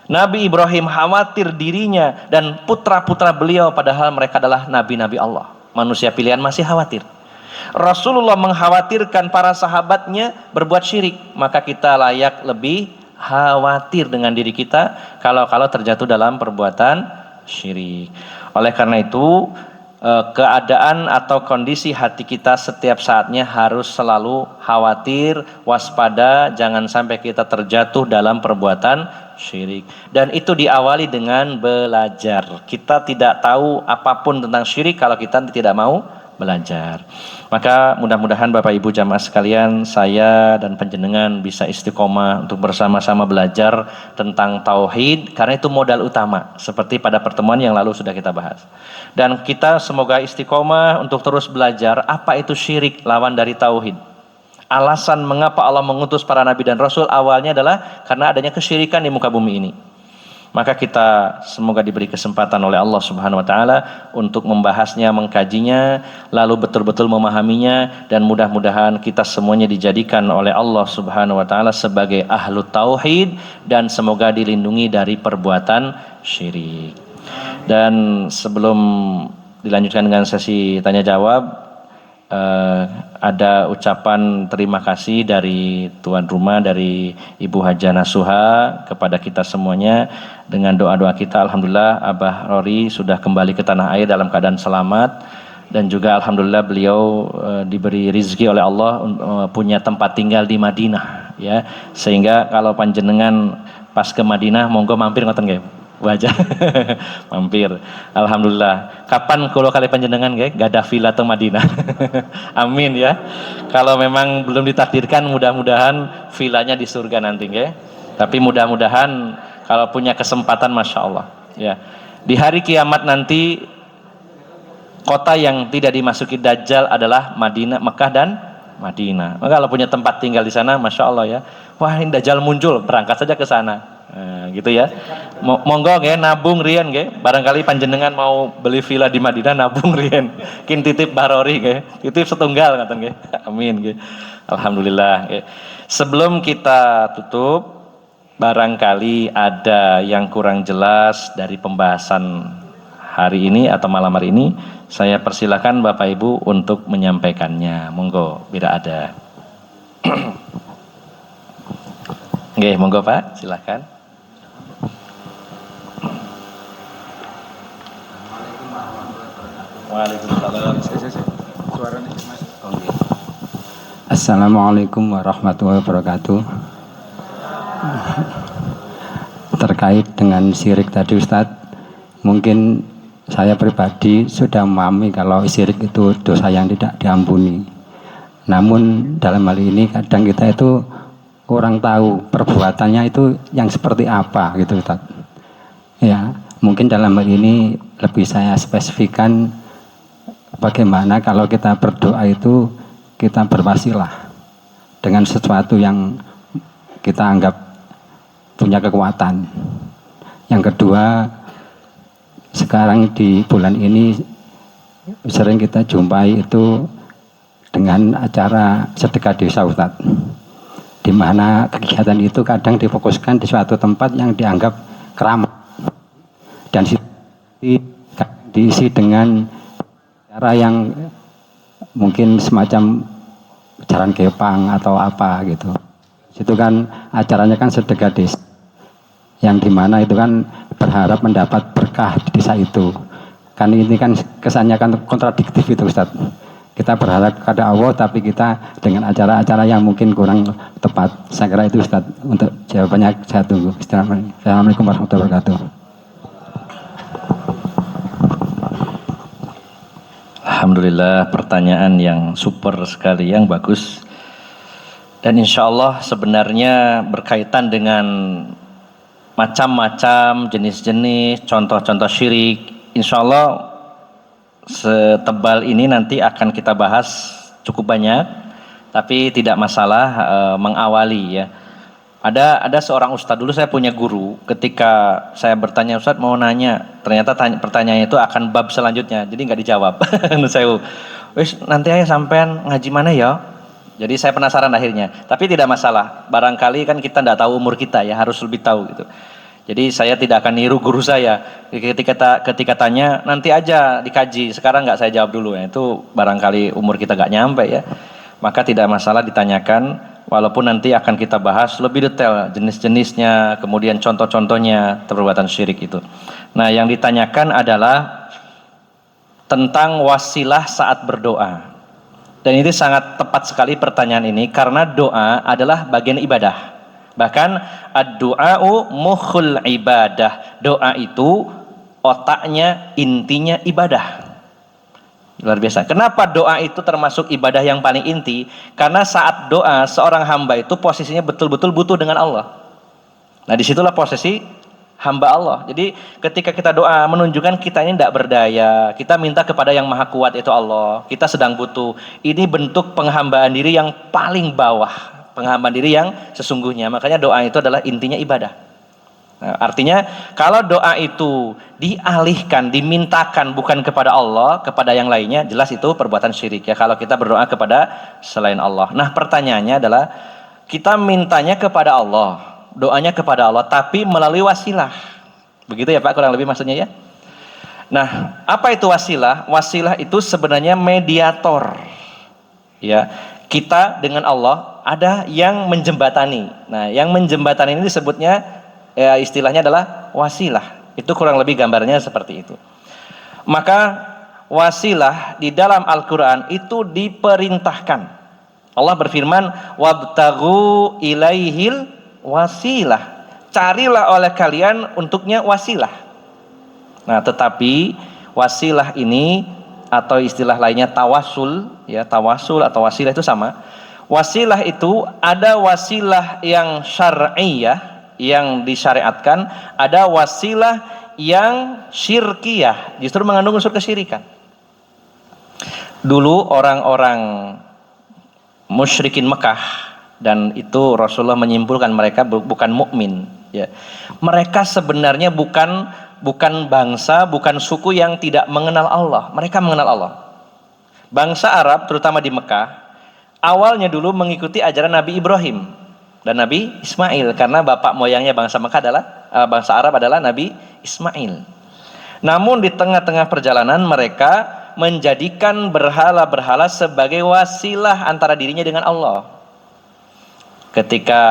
Nabi Ibrahim khawatir dirinya dan putra-putra beliau padahal mereka adalah nabi-nabi Allah. Manusia pilihan masih khawatir. Rasulullah mengkhawatirkan para sahabatnya berbuat syirik, maka kita layak lebih khawatir dengan diri kita kalau terjatuh dalam perbuatan syirik. Oleh karena itu, keadaan atau kondisi hati kita setiap saatnya harus selalu khawatir, waspada, jangan sampai kita terjatuh dalam perbuatan syirik. Dan itu diawali dengan belajar. Kita tidak tahu apapun tentang syirik kalau kita tidak mau belajar. Maka mudah-mudahan Bapak Ibu jamaah sekalian, saya dan panjenengan bisa istiqomah untuk bersama-sama belajar tentang tauhid, karena itu modal utama, seperti pada pertemuan yang lalu sudah kita bahas. Dan kita semoga istiqomah untuk terus belajar apa itu syirik, lawan dari tauhid. Alasan mengapa Allah mengutus para nabi dan rasul awalnya adalah karena adanya kesyirikan di muka bumi ini. Maka kita semoga diberi kesempatan oleh Allah Subhanahu wa taala untuk membahasnya, mengkajinya, lalu betul-betul memahaminya, dan mudah-mudahan kita semuanya dijadikan oleh Allah Subhanahu wa taala sebagai ahlu tauhid dan semoga dilindungi dari perbuatan syirik. Dan sebelum dilanjutkan dengan sesi tanya jawab, ada ucapan terima kasih dari tuan rumah, dari Ibu Hajah Nasuha kepada kita semuanya. Dengan doa-doa kita, alhamdulillah Abah Rory sudah kembali ke tanah air dalam keadaan selamat, dan juga alhamdulillah beliau diberi rizki oleh Allah punya tempat tinggal di Madinah ya, sehingga kalau panjenengan pas ke Madinah monggo mampir ngoten nggih wajah mampir. Alhamdulillah. Kapan kalau kali panjenengan nggih gadah villa teng Madinah? Amin ya. Kalau memang belum ditakdirkan, mudah-mudahan villanya di surga nanti nggih. Tapi mudah-mudahan kalau punya kesempatan, masya Allah ya, di hari kiamat nanti kota yang tidak dimasuki Dajjal adalah Madinah, Mekah dan Madinah. Maka kalau punya tempat tinggal di sana, masya Allah ya, wah ini Dajjal muncul, berangkat saja ke sana. Nah, gitu ya. Monggo nggih nabung riyen nggih. Barangkali panjenengan mau beli villa di Madinah, nabung riyen. Kin titip Barori nggih. Titip setunggal ngaten nggih. Amin nggih. Alhamdulillah nggih. Sebelum kita tutup, barangkali ada yang kurang jelas dari pembahasan hari ini atau malam hari ini, saya persilakan Bapak Ibu untuk menyampaikannya. Monggo bila ada. Nggih, monggo Pak, silakan. Waalaikumsalam. Suaranya Mas. Assalamualaikum warahmatullahi wabarakatuh. Terkait dengan syirik tadi Ustadz, mungkin saya pribadi sudah memahami kalau syirik itu dosa yang tidak diampuni. Namun dalam hal ini kadang kita itu kurang tahu perbuatannya itu yang seperti apa gitu Ustaz. Ya, mungkin dalam hal ini lebih saya spesifikkan bagaimana kalau kita berdoa itu kita berwasilah dengan sesuatu yang kita anggap punya kekuatan. Yang kedua, sekarang di bulan ini sering kita jumpai itu dengan acara sedekah desa Ustaz, di mana kegiatan itu kadang difokuskan di suatu tempat yang dianggap keramat dan diisi dengan cara yang mungkin semacam jalan kepang atau apa gitu. Situ kan acaranya kan sedekah desa, yang dimana itu kan berharap mendapat berkah di desa itu. Kan ini kan kesannya kan kontradiktif itu Ustaz. Kita berharap kepada Allah tapi kita dengan acara-acara yang mungkin kurang tepat. Saya kira itu Ustaz. Untuk jawabannya saya tunggu. Assalamualaikum warahmatullahi wabarakatuh. Alhamdulillah, pertanyaan yang super sekali, yang bagus. Dan insya Allah sebenarnya berkaitan dengan macam-macam jenis-jenis contoh-contoh syirik. Insya Allah setebal ini nanti akan kita bahas cukup banyak, tapi tidak masalah mengawali ya. Ada seorang ustadz, dulu saya punya guru, ketika saya bertanya, Ustadz mau nanya, ternyata pertanyaan itu akan bab selanjutnya, jadi nggak dijawab. Saya, wis nanti aja sampean ngaji mana ya? Jadi saya penasaran akhirnya, tapi tidak masalah. Barangkali kan kita tidak tahu umur kita ya, harus lebih tahu gitu. Jadi saya tidak akan niru guru saya. Ketika tanya nanti aja dikaji, sekarang nggak saya jawab dulu ya. Itu barangkali umur kita nggak nyampe ya. Maka tidak masalah ditanyakan, walaupun nanti akan kita bahas lebih detail jenis-jenisnya, kemudian contoh-contohnya perbuatan syirik itu. Nah, yang ditanyakan adalah tentang wasilah saat berdoa. Dan ini sangat tepat sekali pertanyaan ini, karena doa adalah bagian ibadah. Bahkan ad-du'a'u mukhul ibadah. Doa itu otaknya, intinya ibadah. Luar biasa. Kenapa doa itu termasuk ibadah yang paling inti? Karena saat doa seorang hamba itu posisinya betul-betul butuh dengan Allah. Nah, disitulah posisi hamba Allah. Jadi ketika kita doa menunjukkan kita ini tidak berdaya, kita minta kepada yang maha kuat, yaitu Allah. Kita sedang butuh. Ini bentuk penghambaan diri yang paling bawah, penghambaan diri yang sesungguhnya. Makanya doa itu adalah intinya ibadah. Nah, artinya kalau doa itu dialihkan, dimintakan bukan kepada Allah, kepada yang lainnya, jelas itu perbuatan syirik ya, kalau kita berdoa kepada selain Allah. Nah, pertanyaannya adalah kita mintanya kepada Allah, doanya kepada Allah, tapi melalui wasilah. Begitu ya Pak, kurang lebih maksudnya ya. Nah, apa itu wasilah? Wasilah itu sebenarnya mediator. Ya, kita dengan Allah ada yang menjembatani. Nah, yang menjembatani ini disebutnya ya, istilahnya adalah wasilah. Itu kurang lebih gambarnya seperti itu. Maka wasilah di dalam Al-Quran itu diperintahkan. Allah berfirman, wabtaghu ilaihil wasilah. Carilah oleh kalian untuknya wasilah. Nah, tetapi wasilah ini atau istilah lainnya tawasul, ya, tawasul atau wasilah itu sama. Wasilah itu ada wasilah yang syar'iyah, yang disyariatkan, ada wasilah yang syirkiyah, justru mengandung unsur kesyirikan. Dulu orang-orang musyrikin Mekah, dan itu Rasulullah menyimpulkan mereka bukan mukmin ya. Mereka sebenarnya bukan bangsa, bukan suku yang tidak mengenal Allah. Mereka mengenal Allah. Bangsa Arab terutama di Mekah awalnya dulu mengikuti ajaran Nabi Ibrahim dan Nabi Ismail, karena bapak moyangnya bangsa Mekah adalah bangsa Arab adalah Nabi Ismail. Namun di tengah-tengah perjalanan mereka menjadikan berhala-berhala sebagai wasilah antara dirinya dengan Allah. Ketika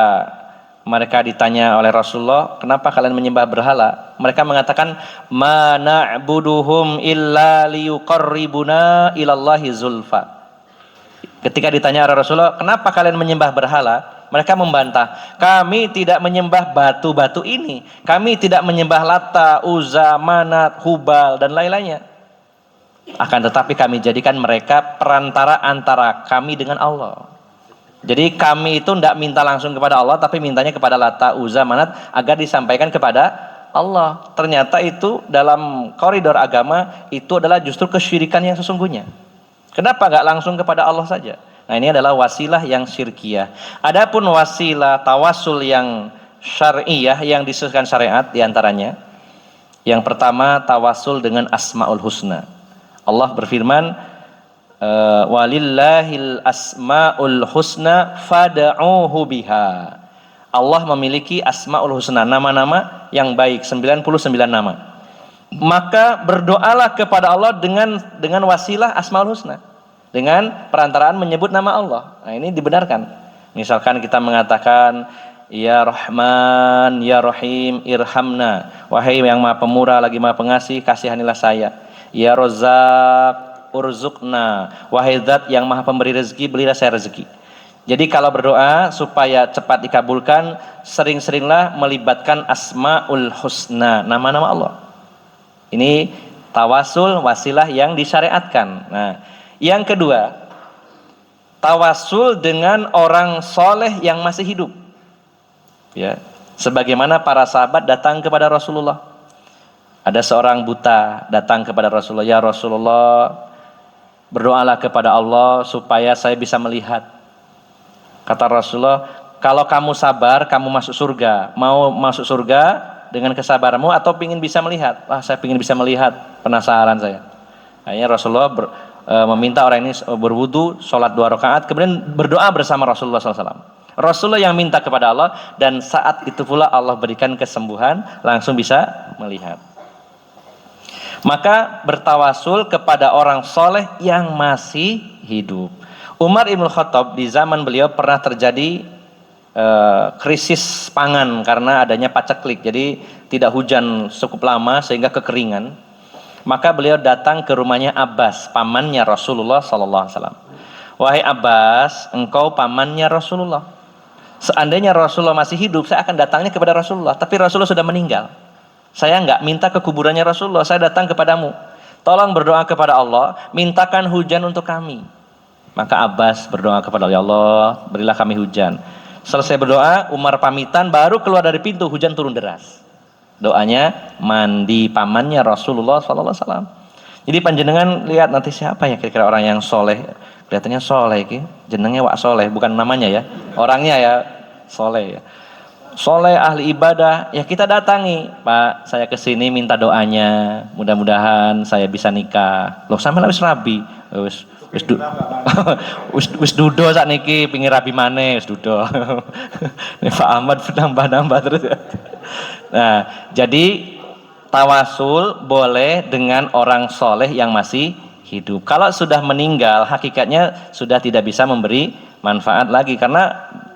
mereka ditanya oleh Rasulullah, kenapa kalian menyembah berhala? Mereka mengatakan, ma na'buduhum illa liyuqarribuna ilallahi zulfa. Ketika ditanya oleh Rasulullah, kenapa kalian menyembah berhala? Mereka membantah, kami tidak menyembah batu-batu ini, kami tidak menyembah Lata, Uzza, Manat, Hubal dan lain-lainnya. Akan tetapi kami jadikan mereka perantara antara kami dengan Allah. Jadi kami itu tidak minta langsung kepada Allah, tapi mintanya kepada Lata, Uzza, Manat agar disampaikan kepada Allah. Ternyata itu dalam koridor agama itu adalah justru kesyirikan yang sesungguhnya. Kenapa nggak langsung kepada Allah saja? Nah, ini adalah wasilah yang syirkiyah. Adapun wasilah tawasul yang syar'iyah yang disesuaikan syariat diantaranya, yang pertama tawasul dengan asmaul husna. Allah berfirman, walillahil asmaul husna fad'uuhu biha. Allah memiliki asmaul husna, nama-nama yang baik, 99 nama. Maka berdoalah kepada Allah dengan wasilah asmaul husna, dengan perantaraan menyebut nama Allah. Nah, ini dibenarkan. Misalkan kita mengatakan ya Rahman, ya Rahim, irhamna. Wahai yang Maha Pemurah lagi Maha Pengasih, kasihanilah saya. Ya Razzaq, urzuqna. Wahai Zat yang Maha Pemberi rezeki, berilah saya rezeki. Jadi kalau berdoa supaya cepat dikabulkan, sering-seringlah melibatkan asmaul husna, nama-nama Allah. Ini tawasul wasilah yang disyariatkan. Nah, yang kedua, tawasul dengan orang soleh yang masih hidup. Ya, sebagaimana para sahabat datang kepada Rasulullah. Ada seorang buta datang kepada Rasulullah, ya Rasulullah, berdoalah kepada Allah supaya saya bisa melihat. Kata Rasulullah, kalau kamu sabar, kamu masuk surga. Mau masuk surga dengan kesabaranmu atau ingin bisa melihat? Wah, saya ingin bisa melihat, penasaran saya. Akhirnya Rasulullah meminta orang ini berwudu, sholat 2 rakaat, kemudian berdoa bersama Rasulullah SAW. Rasulullah yang minta kepada Allah, dan saat itu pula Allah berikan kesembuhan, langsung bisa melihat. Maka bertawasul kepada orang soleh yang masih hidup. Umar Ibn Khattab di zaman beliau pernah terjadi krisis pangan karena adanya paceklik. Jadi tidak hujan cukup lama sehingga kekeringan. Maka beliau datang ke rumahnya Abbas, pamannya Rasulullah SAW. Wahai Abbas, engkau pamannya Rasulullah. Seandainya Rasulullah masih hidup, saya akan datangnya kepada Rasulullah. Tapi Rasulullah sudah meninggal. Saya enggak minta ke kuburannya Rasulullah, saya datang kepadamu. Tolong berdoa kepada Allah, mintakan hujan untuk kami. Maka Abbas berdoa kepada Allah, ya Allah, berilah kami hujan. Selesai berdoa, Umar pamitan, baru keluar dari pintu, hujan turun deras. Doanya mandi pamannya Rasulullah SAW. Jadi panjenengan lihat nanti siapa ya kira-kira orang yang soleh. Kelihatannya soleh, jenengnya wak soleh, bukan namanya ya, orangnya ya soleh ya. Soleh ahli ibadah, ya kita datangi, Pak, saya kesini minta doanya, mudah-mudahan saya bisa nikah. Loh, sampeyan wis rabi, wis dudo sak niki pingin rabi maneh, wis dudo. Nih Pak Ahmad nambah-nambah terus ya. Nah, jadi tawasul boleh dengan orang soleh yang masih hidup. Kalau sudah meninggal, hakikatnya sudah tidak bisa memberi manfaat lagi, karena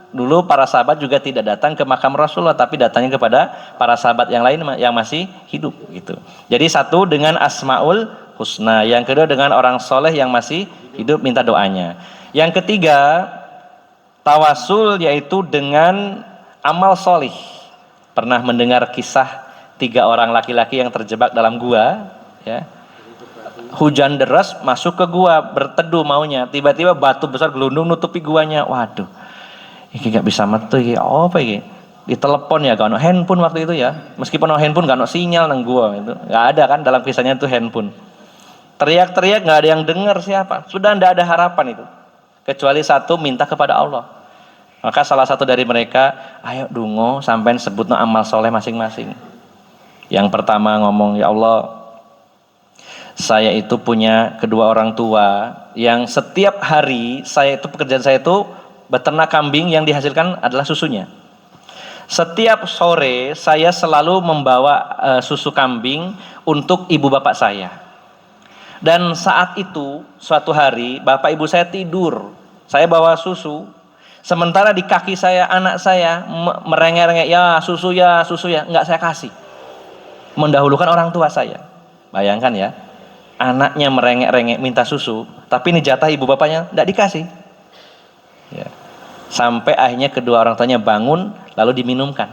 dulu para sahabat juga tidak datang ke makam Rasulullah, tapi datangnya kepada para sahabat yang lain yang masih hidup gitu. Jadi satu dengan asmaul husna, yang kedua dengan orang soleh yang masih hidup minta doanya. Yang ketiga tawasul yaitu dengan amal solih. Pernah mendengar kisah 3 orang laki-laki yang terjebak dalam gua, ya. Hujan deras masuk ke gua berteduh maunya, tiba-tiba batu besar gelundung nutupi guanya. Waduh, iki gak bisa metu iki, apa iki? Ditelepon ya, gak ada handphone waktu itu ya. Meskipun ada handphone gak ada sinyal nang gua itu. Gak ada kan dalam kisahnya itu handphone. Teriak-teriak gak ada yang dengar siapa. Sudah tidak ada harapan itu. Kecuali satu minta kepada Allah. Maka salah satu dari mereka, ayo dungo sampean sebutno amal soleh masing-masing. Yang pertama ngomong, ya Allah, saya itu punya kedua orang tua yang setiap hari saya itu pekerjaan saya itu beternak kambing yang dihasilkan adalah susunya. Setiap sore saya selalu membawa susu kambing untuk ibu bapak saya. Dan saat itu suatu hari bapak ibu saya tidur, saya bawa susu, sementara di kaki saya anak saya merengek-rengek, ya susu ya, enggak saya kasih. Mendahulukan orang tua saya. Bayangkan ya, anaknya merengek-rengek minta susu, tapi ini jatah ibu bapaknya enggak dikasih. Ya. Sampai akhirnya kedua orang tuanya bangun lalu diminumkan.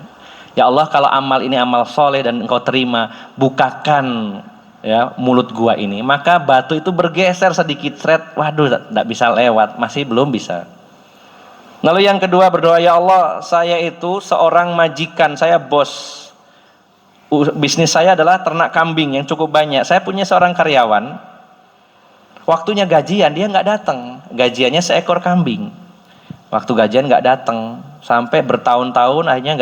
Ya Allah, kalau amal ini amal soleh dan engkau terima, bukakan ya mulut gua ini. Maka batu itu bergeser sedikit, seret, waduh, tidak bisa lewat, masih belum bisa. Lalu yang kedua berdoa, ya Allah, saya itu seorang majikan, saya bos. Bisnis saya adalah ternak kambing yang cukup banyak. Saya punya seorang karyawan, waktunya gajian dia nggak datang. Gajiannya seekor kambing. Waktu gajian nggak datang, sampai bertahun-tahun akhirnya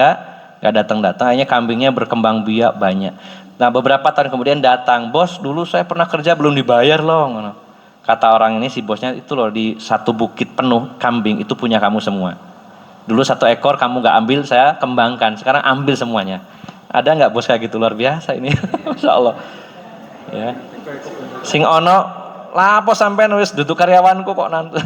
nggak datang. Akhirnya kambingnya berkembang biak banyak. Nah beberapa tahun kemudian datang, bos dulu saya pernah kerja belum dibayar loh. Kata orang ini, si bosnya, itu loh di satu bukit penuh kambing itu punya kamu semua. Dulu 1 ekor kamu nggak ambil, saya kembangkan, sekarang ambil semuanya. Ada nggak bos kayak gitu? Luar biasa ini. Masya Allah. Ya. Sing ono lapo sampai nulis duduk karyawanku kok nanti.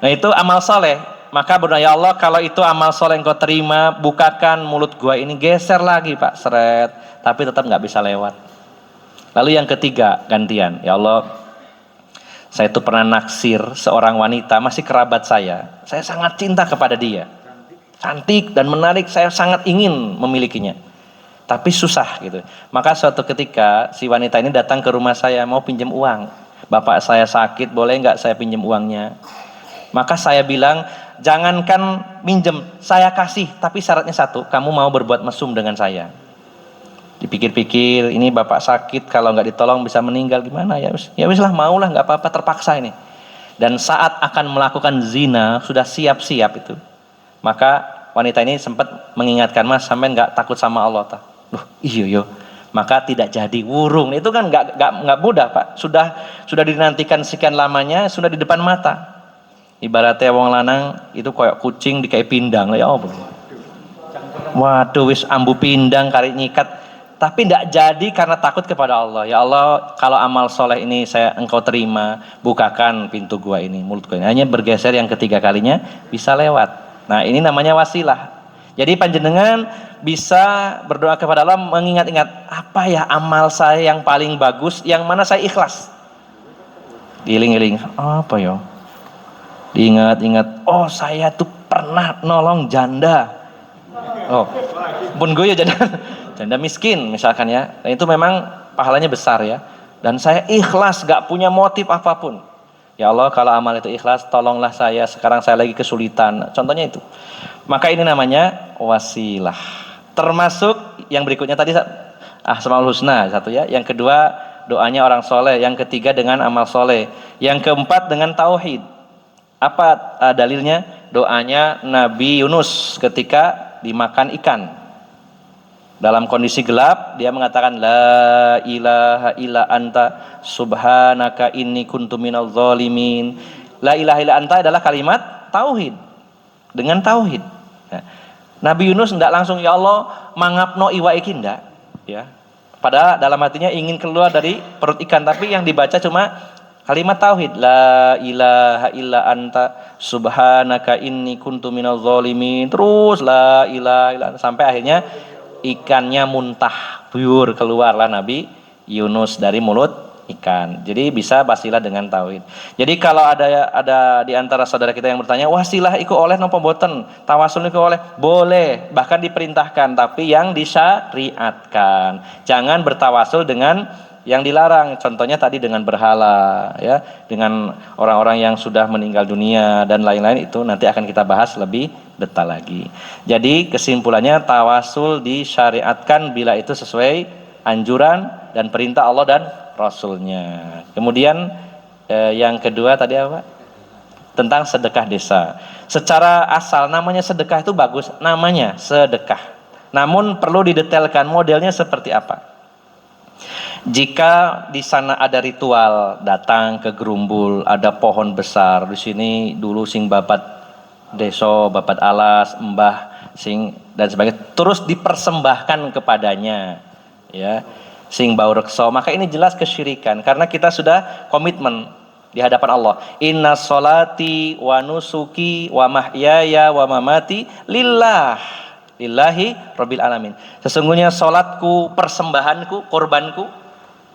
Nah itu amal soleh. Maka berdoa, ya Allah, kalau itu amal soleh engkau terima, bukakan mulut gua ini, geser lagi Pak, seret, tapi tetap nggak bisa lewat. Lalu yang ketiga gantian, ya Allah, saya itu pernah naksir seorang wanita, masih kerabat saya sangat cinta kepada dia, cantik dan menarik, saya sangat ingin memilikinya, tapi susah gitu. Maka suatu ketika si wanita ini datang ke rumah saya, mau pinjam uang. Bapak saya sakit, boleh nggak saya pinjam uangnya? Maka saya bilang, jangankan minjem, saya kasih, tapi syaratnya satu, kamu mau berbuat mesum dengan saya. Dipikir-pikir, ini bapak sakit, kalau nggak ditolong bisa meninggal, gimana ya? Ya wis lah, maulah, nggak apa-apa, terpaksa ini. Dan saat akan melakukan zina, sudah siap-siap itu. Maka wanita ini sempat mengingatkan, Mas, sampai nggak takut sama Allah, ta? Loh, iyo. Maka tidak jadi wurung. Itu kan nggak mudah, Pak. Sudah dinantikan sekian lamanya, sudah di depan mata. Ibaratnya wong lanang itu kayak kucing dikai pindang, ya Allah. Waduh, wis ambu pindang kari nyikat. Tapi tidak jadi karena takut kepada Allah. Ya Allah, kalau amal soleh ini engkau terima, bukakan pintu gua ini, mulut gua ini. Hanya bergeser yang ketiga kalinya bisa lewat. Nah ini namanya wasilah. Jadi panjenengan bisa berdoa kepada Allah, mengingat-ingat apa ya amal saya yang paling bagus, yang mana saya ikhlas. Diiling-iling, apa ya? Diingat-ingat, oh saya tuh pernah nolong janda. Oh, pun gue ya janda miskin misalkan ya, dan itu memang pahalanya besar ya, dan saya ikhlas, gak punya motif apapun. Ya Allah, kalau amal itu ikhlas, tolonglah saya, sekarang saya lagi kesulitan, contohnya itu. Maka ini namanya wasilah. Termasuk yang berikutnya tadi Asmaul Husna satu ya, yang kedua doanya orang soleh, yang ketiga dengan amal soleh, yang keempat dengan tauhid. Apa dalilnya? Doanya Nabi Yunus ketika dimakan ikan. Dalam kondisi gelap, dia mengatakan la ilaha illa anta subhanaka inni kuntu minadz zalimin. La ilaha illa anta adalah kalimat tauhid. Dengan tauhid. Nah, Nabi Yunus tidak langsung ya Allah mangapno iwa iki, ndak, ya. Padahal dalam hatinya ingin keluar dari perut ikan, tapi yang dibaca cuma kalimat tauhid, la ilaha illa anta subhanaka inni kuntu minadz zalimin. Terus la ilaha illa anta, sampai akhirnya ikannya muntah, buyur, keluarlah Nabi Yunus dari mulut ikan. Jadi bisa wasilah dengan tauhid. Jadi kalau ada di antara saudara kita yang bertanya, wasilah iku oleh napa mboten? Tawasul iku oleh? Boleh, bahkan diperintahkan, tapi yang disyariatkan. Jangan bertawasul dengan yang dilarang. Contohnya tadi dengan berhala, ya, dengan orang-orang yang sudah meninggal dunia dan lain-lain, itu nanti akan kita bahas lebih detail lagi. Jadi kesimpulannya, tawasul disyariatkan bila itu sesuai anjuran dan perintah Allah dan Rasulnya. Kemudian yang kedua tadi apa? Tentang sedekah desa. Secara asal namanya sedekah itu bagus, namanya sedekah. Namun perlu didetailkan modelnya seperti apa. Jika di sana ada ritual, datang ke gerumbul, ada pohon besar di sini dulu sing babat deso, babat alas, mbah sing dan sebagainya, terus dipersembahkan kepadanya, ya, sing bau rekso, maka ini jelas kesyirikan karena kita sudah komitmen di hadapan Allah. Inna sholati wa nusuki wa mahyaya wa mamati lillahi rabbil alamin. Sesungguhnya solatku, persembahanku, korbanku,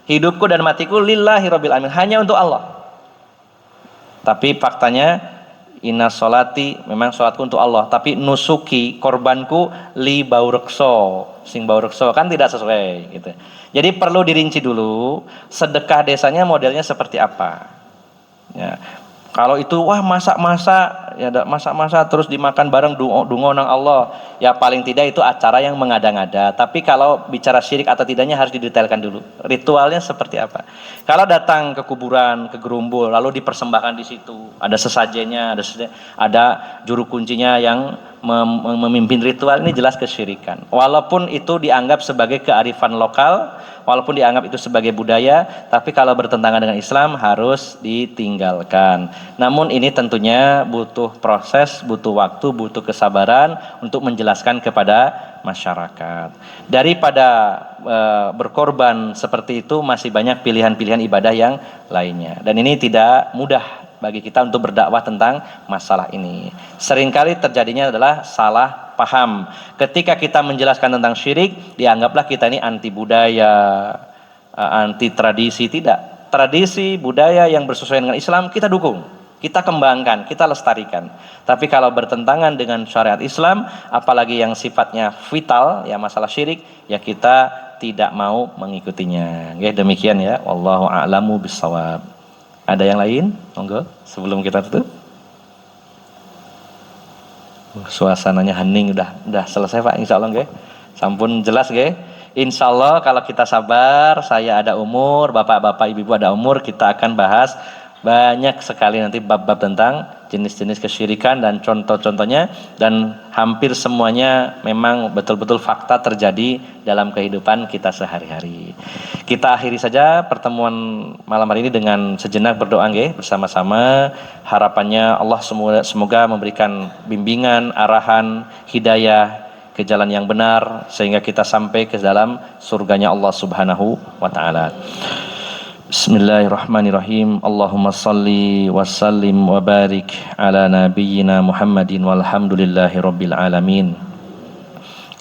hidupku dan matiku lillahi rabbil alamin, hanya untuk Allah. Tapi faktanya inna sholati, memang sholatku untuk Allah, tapi nusuki, korbanku li baurekso, sing baurekso, kan tidak sesuai gitu. Jadi perlu dirinci dulu sedekah desanya modelnya seperti apa ya. Kalau itu wah masak-masak ya masak-masak terus dimakan bareng dungo nang Allah. Ya paling tidak itu acara yang mengada-ngada. Tapi kalau bicara syirik atau tidaknya harus didetailkan dulu. Ritualnya seperti apa? Kalau datang ke kuburan, ke gerumbul, lalu dipersembahkan di situ, ada sesajennya, ada juru kuncinya yang memimpin ritual, ini jelas kesyirikan. Walaupun itu dianggap sebagai kearifan lokal, walaupun dianggap itu sebagai budaya, tapi kalau bertentangan dengan Islam harus ditinggalkan. Namun ini tentunya butuh proses, butuh waktu, butuh kesabaran untuk menjelaskan kepada masyarakat. Daripada berkorban seperti itu, masih banyak pilihan-pilihan ibadah yang lainnya. Dan ini tidak mudah bagi kita untuk berdakwah tentang masalah ini. Seringkali terjadinya adalah salah paham. Ketika kita menjelaskan tentang syirik, dianggaplah kita ini anti budaya, anti tradisi. Tidak. Tradisi, budaya yang bersesuaian dengan Islam kita dukung, kita kembangkan, kita lestarikan. Tapi kalau bertentangan dengan syariat Islam, apalagi yang sifatnya vital, ya masalah syirik, ya kita tidak mau mengikutinya. Oke, demikian ya. Wallahu a'lamu bissawab. Ada yang lain? Monggo, sebelum kita tutup. Suasananya hening, udah selesai Pak, insya Allah. Sampun jelas insya Allah kalau kita sabar, saya ada umur, bapak-bapak ibu-ibu ada umur, kita akan bahas banyak sekali nanti bab-bab tentang jenis-jenis kesyirikan dan contoh-contohnya, dan hampir semuanya memang betul-betul fakta terjadi dalam kehidupan kita sehari-hari. Kita akhiri saja pertemuan malam hari ini dengan sejenak berdoa bersama-sama. Harapannya Allah semoga memberikan bimbingan, arahan, hidayah ke jalan yang benar sehingga kita sampai ke dalam surganya Allah Subhanahu wa taala. Bismillahirrahmanirrahim. Allahumma salli wa sallim wa barik ala nabiyyina Muhammadin walhamdulillahi rabbil alamin.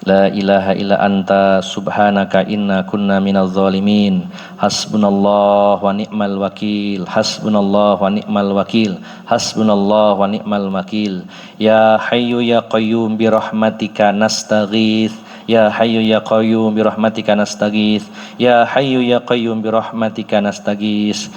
La ilaha illa anta subhanaka inna kunna minaz zalimin. Hasbunallah wa ni'mal wakil. Hasbunallah wa ni'mal wakil. Hasbunallah wa ni'mal wakil. Ya hayyu ya qayyum bi rahmatika nastaghits. Ya hayyu ya qayyum bi rahmatika nastaghits. Ya hayyu ya qayyum bi rahmatika nastaghits.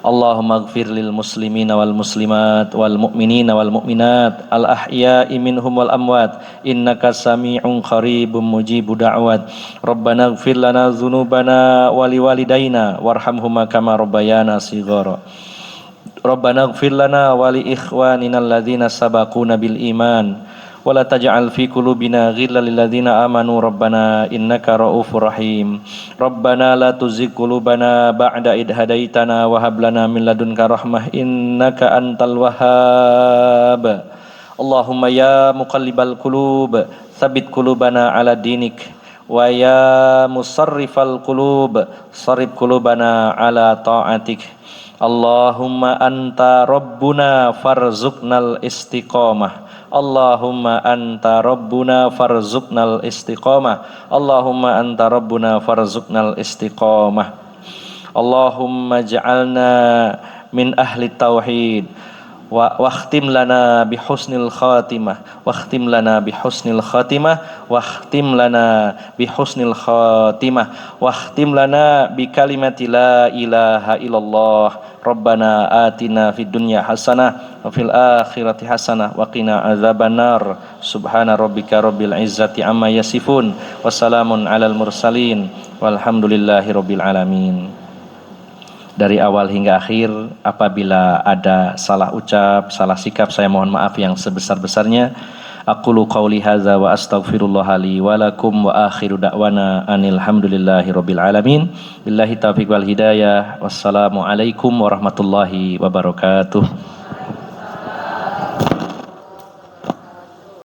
Allahumma ighfir lil muslimina wal muslimat wal mu'minina wal mu'minat al ahya'i minhum wal amwat innaka sami'un qaribun mujibu da'wat. Rabbana ighfir lana dzunubana wa liwalidayna warhamhuma kama rabbayana shighara. Rabbana ighfir lana wa li ikhwanina alladzina sabaquna bil iman wa la taj'al fi qulubina ghillan lil ladzina amanu rabbana innaka raufur rahim. Rabbana la tuzigh qulubana ba'da id hadaitana wa hab lana min ladunka rahmah innaka antal wahhab. Allahumma ya muqallibal qulub tsabbit qulubana ala dinik wa ya musarrifal qulub sarrif qulubana ala ta'atik. Allahumma anta rabbuna farzuqnal istiqamah. Allahumma anta rabbuna farzuqnal istiqamah. Allahumma anta rabbuna farzuqnal istiqamah. Allahumma ja'alna min ahli tauhid واختم لنا بحسن الخاتمة واختم لنا بحسن الخاتمة واختم لنا بحسن الخاتمة واختم لنا بكلمة لا إله إلا الله ربنا آتنا في الدنيا حسنة وفي الآخرة حسنة وقنا عذاب النار سبحان ربك رب العزة عما يصفون وسلام على المرسلين والحمد لله رب العالمين. Dari awal hingga akhir, apabila ada salah ucap, salah sikap, saya mohon maaf yang sebesar-besarnya. Aqulu qawli hadza wa astaghfirullah li wa lakum wa akhiru da'wana anil hamdulillahi rabbil alamin. Billahi taufiq wal hidayah. Wassalamu alaikum warahmatullahi wabarakatuh.